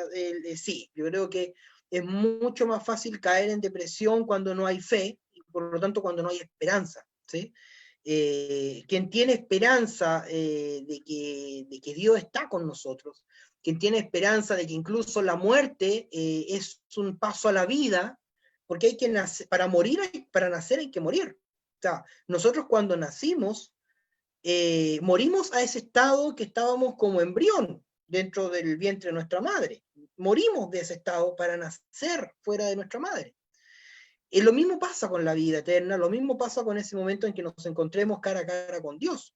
sí, yo creo que es mucho más fácil caer en depresión cuando no hay fe, y por lo tanto cuando no hay esperanza, ¿sí? Quien tiene esperanza de que Dios está con nosotros, quien tiene esperanza de que incluso la muerte es un paso a la vida, porque hay que nacer, para nacer hay que morir. O sea, nosotros cuando nacimos, morimos a ese estado que estábamos como embrión dentro del vientre de nuestra madre. Morimos de ese estado para nacer fuera de nuestra madre. Y lo mismo pasa con la vida eterna, lo mismo pasa con ese momento en que nos encontremos cara a cara con Dios.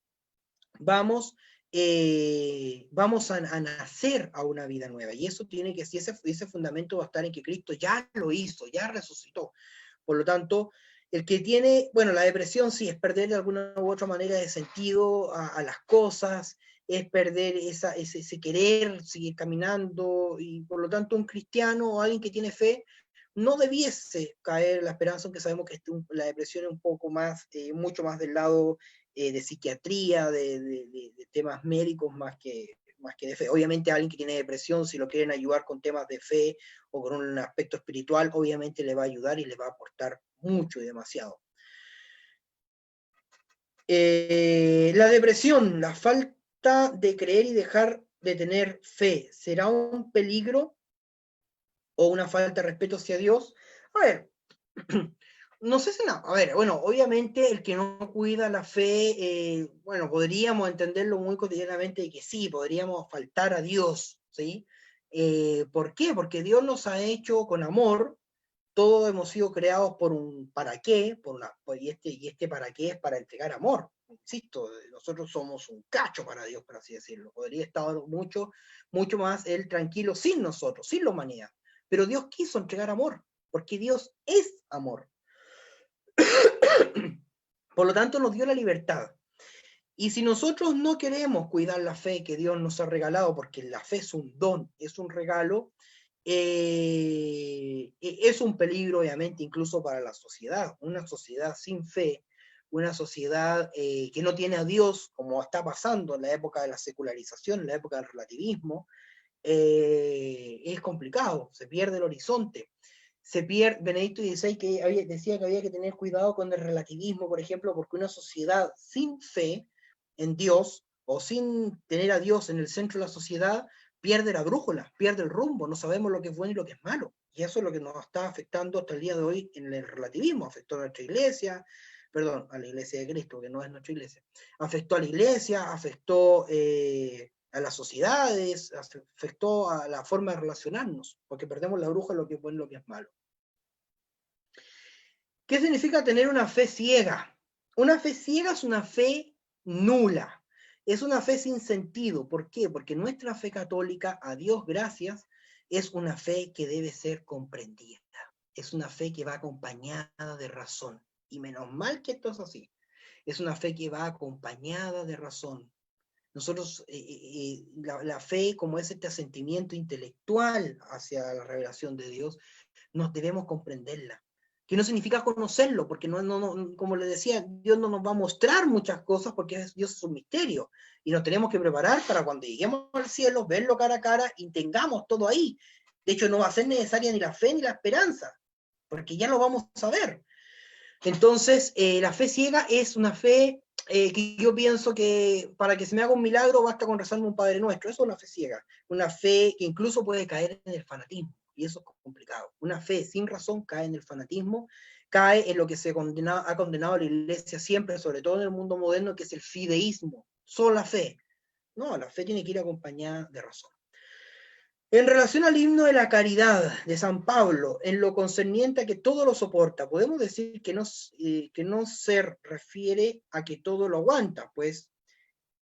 Vamos a nacer a una vida nueva. Y eso tiene que, si ese fundamento va a estar en que Cristo ya lo hizo, ya resucitó. Por lo tanto, el que tiene, bueno, la depresión sí es perder de alguna u otra manera de sentido a las cosas, es perder ese querer seguir caminando, y por lo tanto un cristiano o alguien que tiene fe no debiese caer en la esperanza, aunque sabemos que la depresión es un poco más, mucho más del lado de psiquiatría, de temas médicos más que de fe. Obviamente alguien que tiene depresión, si lo quieren ayudar con temas de fe o con un aspecto espiritual, obviamente le va a ayudar y le va a aportar mucho y demasiado. La depresión, la falta de creer y dejar de tener fe, ¿será un peligro o una falta de respeto hacia Dios? A ver, no sé si a ver, bueno, obviamente el que no cuida la fe, bueno, podríamos entenderlo muy cotidianamente de que sí, podríamos faltar a Dios, ¿sí? ¿Por qué? Porque Dios nos ha hecho con amor, todos hemos sido creados por un para qué, y este para qué es para entregar amor. Insisto, nosotros somos un cacho para Dios, por así decirlo. Podría estar mucho más Él tranquilo sin nosotros, sin la humanidad. Pero Dios quiso entregar amor, porque Dios es amor. Por lo tanto, nos dio la libertad. Y si nosotros no queremos cuidar la fe que Dios nos ha regalado, porque la fe es un don, es un regalo, es un peligro, obviamente, incluso para la sociedad. Una sociedad sin fe, una sociedad que no tiene a Dios, como está pasando en la época de la secularización, en la época del relativismo, es complicado, se pierde el horizonte. Benedicto XVI decía que había que tener cuidado con el relativismo, por ejemplo, porque una sociedad sin fe en Dios o sin tener a Dios en el centro de la sociedad pierde la brújula, pierde el rumbo, no sabemos lo que es bueno y lo que es malo. Y eso es lo que nos está afectando hasta el día de hoy en el relativismo. Afectó a nuestra iglesia, perdón, a la iglesia de Cristo, que no es nuestra iglesia. Afectó a la iglesia, afectó a las sociedades, afectó a la forma de relacionarnos, porque perdemos la brújula de lo que es bueno y lo que es malo. ¿Qué significa tener una fe ciega? Una fe ciega es una fe nula, es una fe sin sentido. ¿Por qué? Porque nuestra fe católica, a Dios gracias, es una fe que debe ser comprendida, es una fe que va acompañada de razón, y menos mal que esto es así, es una fe que va acompañada de razón. Nosotros, la fe, como es este asentimiento intelectual hacia la revelación de Dios, nos debemos comprenderla. Que no significa conocerlo, porque como les decía, Dios no nos va a mostrar muchas cosas porque Dios es un misterio. Y nos tenemos que preparar para cuando lleguemos al cielo, verlo cara a cara y tengamos todo ahí. De hecho, no va a ser necesaria ni la fe ni la esperanza, porque ya lo vamos a ver. Entonces, la fe ciega es una fe que yo pienso que para que se me haga un milagro basta con rezarme un Padre Nuestro. Eso es una fe ciega, una fe que incluso puede caer en el fanatismo, y eso es complicado. Una fe sin razón cae en el fanatismo, cae en lo que ha condenado a la Iglesia siempre, sobre todo en el mundo moderno, que es el fideísmo, solo la fe. No, la fe tiene que ir acompañada de razón. En relación al himno de la caridad de San Pablo, en lo concerniente a que todo lo soporta, podemos decir que no se refiere a que todo lo aguanta, pues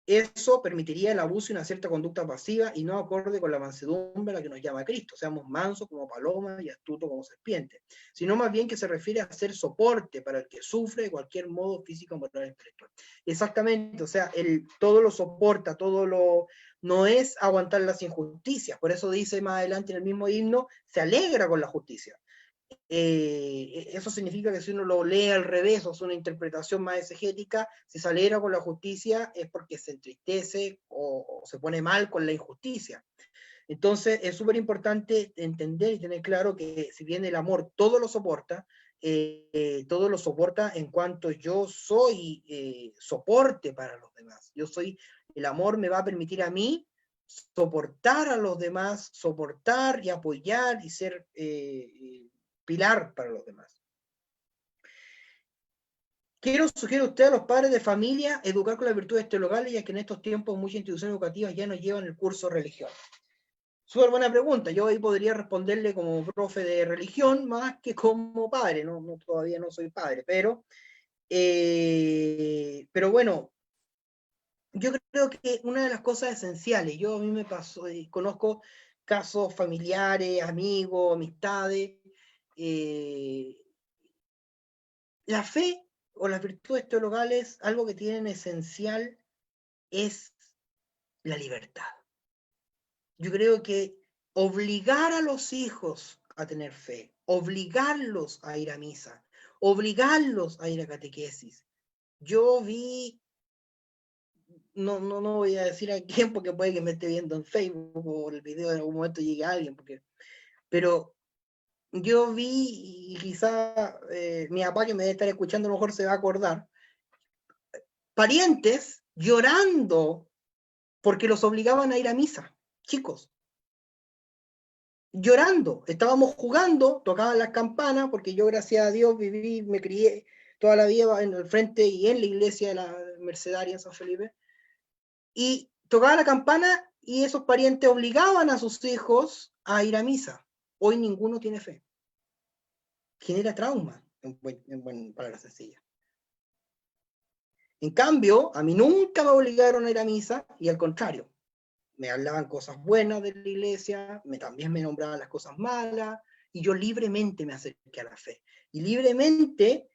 eso permitiría el abuso y una cierta conducta pasiva y no acorde con la mansedumbre a la que nos llama Cristo, seamos mansos como palomas y astutos como serpientes, sino más bien que se refiere a ser soporte para el que sufre de cualquier modo físico, moral, intelectual. Exactamente, o sea, todo lo soporta, no es aguantar las injusticias, por eso dice más adelante en el mismo himno, se alegra con la justicia. Eso significa que si uno lo lee al revés o es una interpretación más exegética, si se alegra con la justicia es porque se entristece o se pone mal con la injusticia. Entonces es súper importante entender y tener claro que si bien el amor todo lo soporta en cuanto yo soy soporte para los demás. El amor me va a permitir a mí soportar a los demás, soportar y apoyar y ser pilar para los demás. Sugiere usted a los padres de familia educar con las virtudes teologales, ya que en estos tiempos muchas instituciones educativas ya no llevan el curso de religión. Súper buena pregunta. Yo ahí podría responderle como profe de religión más que como padre. Todavía no soy padre, pero bueno, yo creo que una de las cosas esenciales, a mí me pasó, conozco casos familiares, amigos, amistades, la fe o las virtudes teologales, algo que tienen esencial es la libertad. Yo creo que obligar a los hijos a tener fe, obligarlos a ir a misa, obligarlos a ir a catequesis. Yo vi, no voy a decir a quién porque puede que me esté viendo en Facebook o el video en algún momento llegue a alguien, pero yo vi, y quizá mi papá que me debe estar escuchando a lo mejor se va a acordar, parientes llorando porque los obligaban a ir a misa, chicos. Llorando, estábamos jugando, tocaban las campanas, porque yo gracias a Dios viví, me crié toda la vida en el frente y en la iglesia de la Mercedaria en San Felipe, y tocaba la campana y esos parientes obligaban a sus hijos a ir a misa. Hoy ninguno tiene fe. Genera trauma, en palabras sencillas. En cambio, a mí nunca me obligaron a ir a misa, y al contrario, me hablaban cosas buenas de la iglesia, también me nombraban las cosas malas, y yo libremente me acerqué a la fe. Y libremente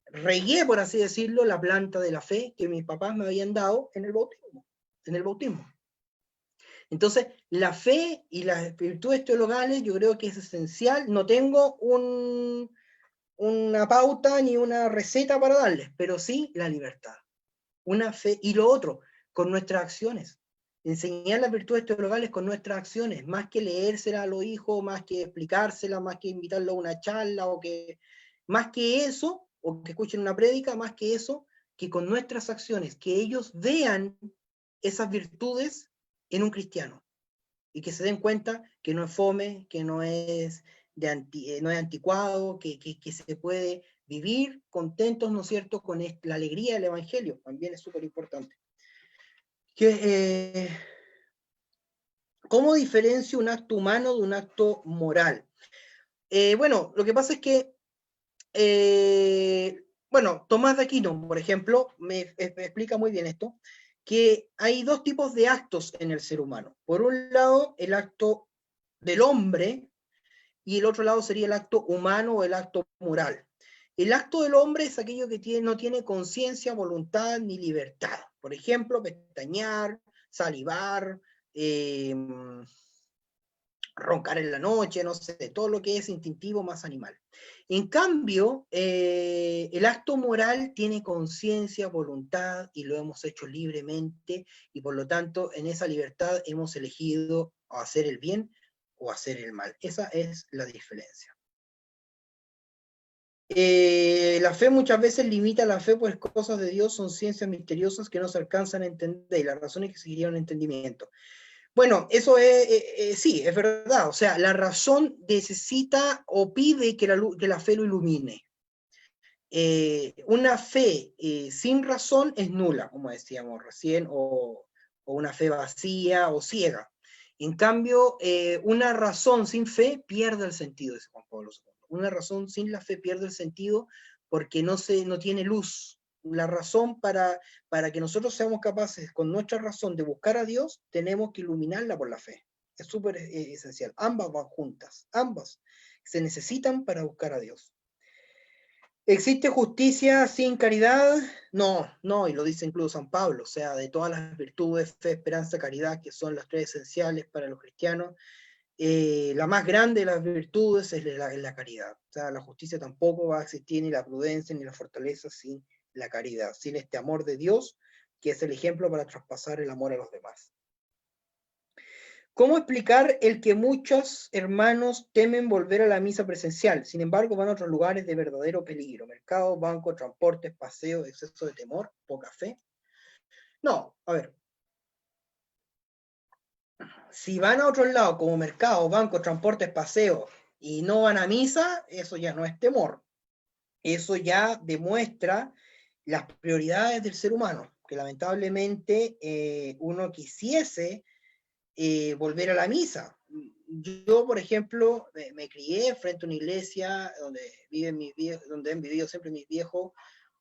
regué, por así decirlo, la planta de la fe que mis papás me habían dado en el bautismo. Entonces, la fe y las virtudes teologales yo creo que es esencial. No tengo una pauta ni una receta para darles, pero sí la libertad. Una fe, y lo otro, con nuestras acciones. Enseñar las virtudes teologales con nuestras acciones, más que leérselas a los hijos, más que explicárselas, más que invitarlos a una charla, más que eso, o que escuchen una prédica, más que eso, que con nuestras acciones, que ellos vean esas virtudes en un cristiano, y que se den cuenta que no es fome, que no es anticuado, que se puede vivir contentos, ¿no es cierto?, con la alegría del Evangelio, también es súper importante. ¿Cómo diferencio un acto humano de un acto moral? Bueno, lo que pasa es que, bueno, Tomás de Aquino, por ejemplo, me explica muy bien esto, que hay dos tipos de actos en el ser humano. Por un lado, el acto del hombre, y el otro lado sería el acto humano o el acto moral. El acto del hombre es aquello que no tiene conciencia, voluntad ni libertad. Por ejemplo, pestañear, salivar, roncar en la noche, no sé, todo lo que es instintivo más animal. En cambio, el acto moral tiene conciencia, voluntad y lo hemos hecho libremente y por lo tanto en esa libertad hemos elegido hacer el bien o hacer el mal. Esa es la diferencia. La fe muchas veces limita la fe, pues cosas de Dios son ciencias misteriosas que no se alcanzan a entender y las razones que seguirían un entendimiento. Bueno, eso sí, es verdad. O sea, la razón necesita o pide que la fe lo ilumine. Una fe sin razón es nula, como decíamos recién, o una fe vacía o ciega. En cambio, una razón sin fe pierde el sentido, dice Juan Pablo II. Una razón sin la fe pierde el sentido porque no tiene luz. La razón para que nosotros seamos capaces, con nuestra razón, de buscar a Dios, tenemos que iluminarla por la fe. Es súper esencial. Ambas van juntas. Ambas se necesitan para buscar a Dios. ¿Existe justicia sin caridad? No, no, y lo dice incluso San Pablo, o sea, de todas las virtudes, fe, esperanza, caridad, que son las tres esenciales para los cristianos, la más grande de las virtudes es la caridad. O sea, la justicia tampoco va a existir, ni la prudencia, ni la fortaleza sin la caridad, sin este amor de Dios, que es el ejemplo para traspasar el amor a los demás. ¿Cómo explicar el que muchos hermanos temen volver a la misa presencial? Sin embargo, van a otros lugares de verdadero peligro. Mercados, bancos, transportes, paseos, exceso de temor, poca fe. No, a ver. Si van a otros lados, como mercados, bancos, transportes, paseos, y no van a misa, eso ya no es temor. Eso ya demuestra las prioridades del ser humano, que lamentablemente uno quisiese volver a la misa. Yo, por ejemplo, me crié frente a una iglesia donde donde han vivido siempre mis viejos,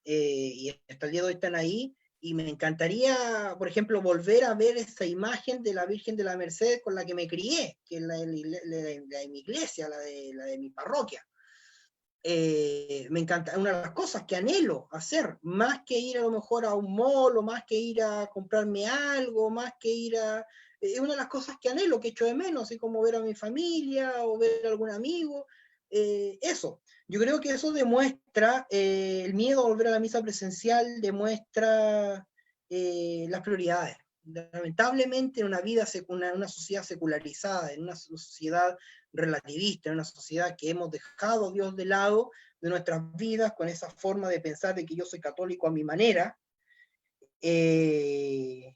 y hasta el día de hoy están ahí, y me encantaría, por ejemplo, volver a ver esa imagen de la Virgen de la Merced con la que me crié, que es la de mi iglesia, la de mi parroquia. Me encanta, una de las cosas que anhelo hacer, más que ir a lo mejor a un mall, o más que ir a comprarme algo, más que ir a... Es una de las cosas que anhelo, que echo de menos, así como ver a mi familia o ver a algún amigo. Eso, yo creo que eso demuestra, el miedo a volver a la misa presencial demuestra las prioridades. Lamentablemente en una sociedad secularizada, en una sociedad relativista, en una sociedad que hemos dejado a Dios de lado de nuestras vidas con esa forma de pensar de que yo soy católico a mi manera, eso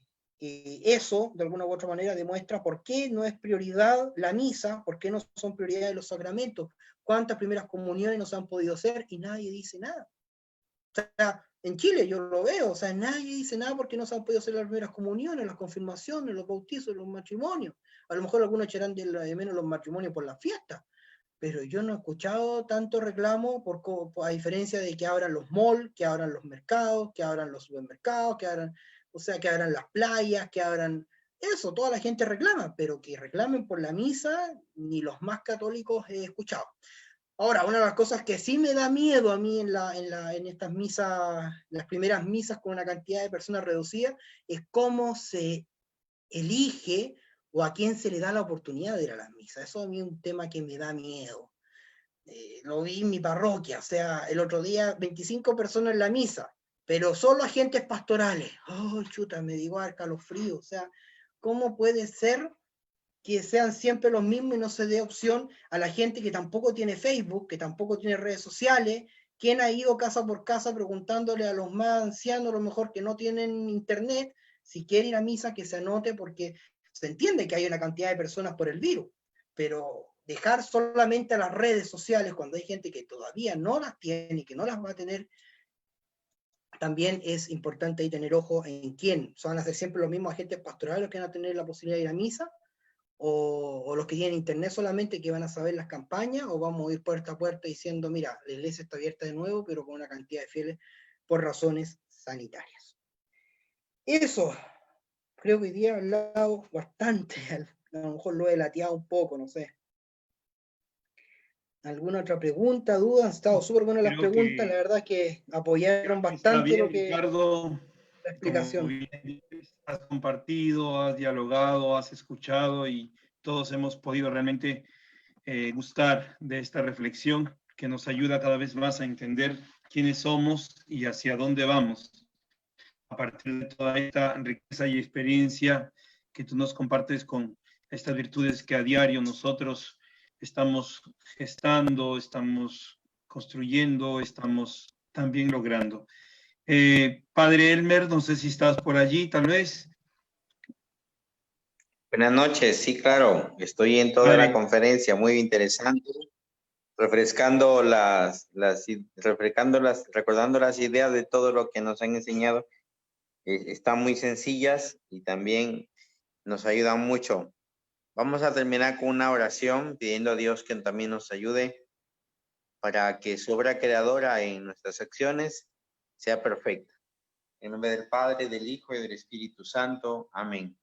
de alguna u otra manera demuestra por qué no es prioridad la misa, por qué no son prioridades los sacramentos, cuántas primeras comuniones nos han podido hacer y nadie dice nada. O sea, en Chile yo lo veo, o sea, nadie dice nada porque no se han podido hacer las primeras comuniones, las confirmaciones, los bautizos, los matrimonios. A lo mejor algunos echarán de menos los matrimonios por las fiestas, pero yo no he escuchado tanto reclamo a diferencia de que abran los malls, que abran los mercados, que abran los supermercados, que abran las playas, que abran... Eso, toda la gente reclama, pero que reclamen por la misa, ni los más católicos he escuchado. Ahora, una de las cosas que sí me da miedo a mí en estas misas, las primeras misas con una cantidad de personas reducida, es cómo se elige o a quién se le da la oportunidad de ir a las misas. Eso a mí es un tema que me da miedo. Lo vi en mi parroquia, o sea, el otro día 25 personas en la misa, pero solo agentes pastorales. Oh, chuta, me dio escalofrío. O sea, ¿cómo puede ser que sean siempre los mismos y no se dé opción a la gente que tampoco tiene Facebook, que tampoco tiene redes sociales, quien ha ido casa por casa preguntándole a los más ancianos, a lo mejor que no tienen internet, si quiere ir a misa que se anote, porque se entiende que hay una cantidad de personas por el virus, pero dejar solamente a las redes sociales cuando hay gente que todavía no las tiene y que no las va a tener, también es importante ahí tener ojo en quién. ¿Van a ser siempre los mismos agentes pastorales los que van a tener la posibilidad de ir a misa? ¿O los que tienen internet solamente que van a saber las campañas? ¿O vamos a ir puerta a puerta diciendo, mira, la iglesia está abierta de nuevo, pero con una cantidad de fieles por razones sanitarias? Eso, creo que hoy día he hablado bastante, a lo mejor lo he lateado un poco, no sé. ¿Alguna otra pregunta, duda? Han estado súper buenas las Creo preguntas, que la verdad es que apoyaron está bastante bien, lo que Ricardo. la Como explicación. bien dices, has compartido, has dialogado, has escuchado y todos hemos podido realmente gustar de esta reflexión que nos ayuda cada vez más a entender quiénes somos y hacia dónde vamos. A partir de toda esta riqueza y experiencia que tú nos compartes con estas virtudes que a diario nosotros estamos gestando, estamos construyendo, estamos también logrando. Padre Elmer, no sé si estás por allí, tal vez. Buenas noches, sí, claro, estoy en toda la conferencia, muy interesante, recordando las ideas de todo lo que nos han enseñado, están muy sencillas y también nos ayudan mucho. Vamos a terminar con una oración pidiendo a Dios que también nos ayude para que su obra creadora en nuestras acciones sea perfecta. En nombre del Padre, del Hijo y del Espíritu Santo. Amén.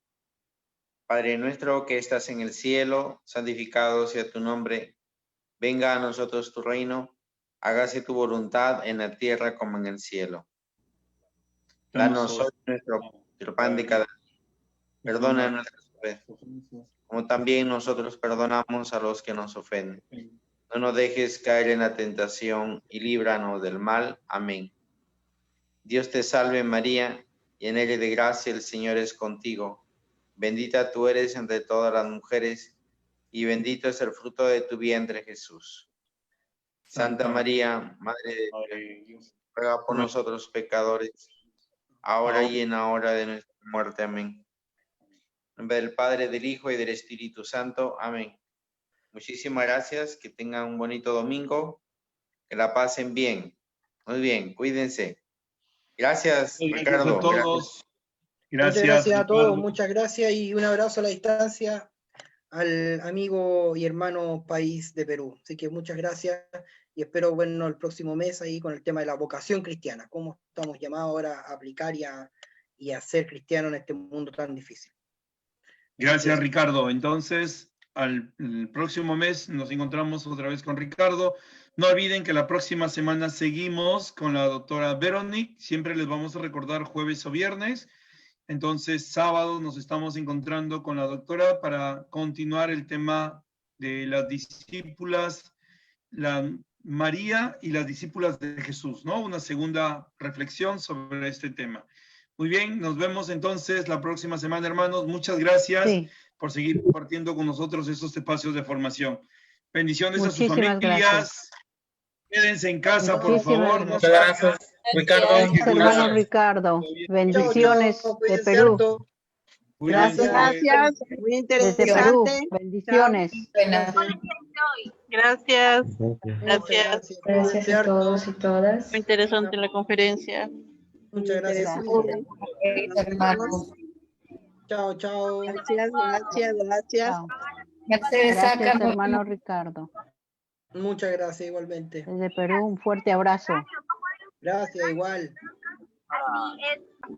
Padre nuestro que estás en el cielo, santificado sea tu nombre. Venga a nosotros tu reino. Hágase tu voluntad en la tierra como en el cielo. Danos hoy nuestro pan de cada día. Perdona nuestras ofensas, como también nosotros perdonamos a los que nos ofenden. No nos dejes caer en la tentación y líbranos del mal. Amén. Dios te salve María, llena eres de gracia, el Señor es contigo. Bendita tú eres entre todas las mujeres, y bendito es el fruto de tu vientre, Jesús. Santa María, Madre de Dios, ruega por nosotros pecadores, ahora y en la hora de nuestra muerte. Amén. En nombre del Padre, del Hijo y del Espíritu Santo. Amén. Muchísimas gracias, que tengan un bonito domingo, que la pasen bien. Muy bien, cuídense. Gracias, Ricardo. A todos. Muchas gracias a todos, Ricardo. muchas gracias y un abrazo a la distancia al amigo y hermano país de Perú. Así que muchas gracias y espero vernos el próximo mes ahí con el tema de la vocación cristiana, cómo estamos llamados ahora a aplicar y a ser cristianos en este mundo tan difícil. Gracias, Ricardo. Entonces, el próximo mes nos encontramos otra vez con Ricardo. No olviden que la próxima semana seguimos con la doctora Veronique. Siempre les vamos a recordar jueves o viernes. Entonces, sábado nos estamos encontrando con la doctora para continuar el tema de las discípulas, la María y las discípulas de Jesús, ¿no? Una segunda reflexión sobre este tema. Muy bien, nos vemos entonces la próxima semana, hermanos. Muchas gracias por seguir compartiendo con nosotros estos espacios de formación. Bendiciones a sus familias. Gracias. Quédense en casa, por favor. Muchas gracias, Ricardo. Hermano Ricardo, bendiciones de Perú. Gracias. Muy interesante. Desde Perú, bendiciones. Gracias. Gracias. Gracias a todos y todas. Muy interesante la conferencia. Muchas gracias. Chao, chao. Gracias. Gracias, hermano Ricardo. Muchas gracias, igualmente. Desde Perú, un fuerte abrazo. Gracias, igual. Así es.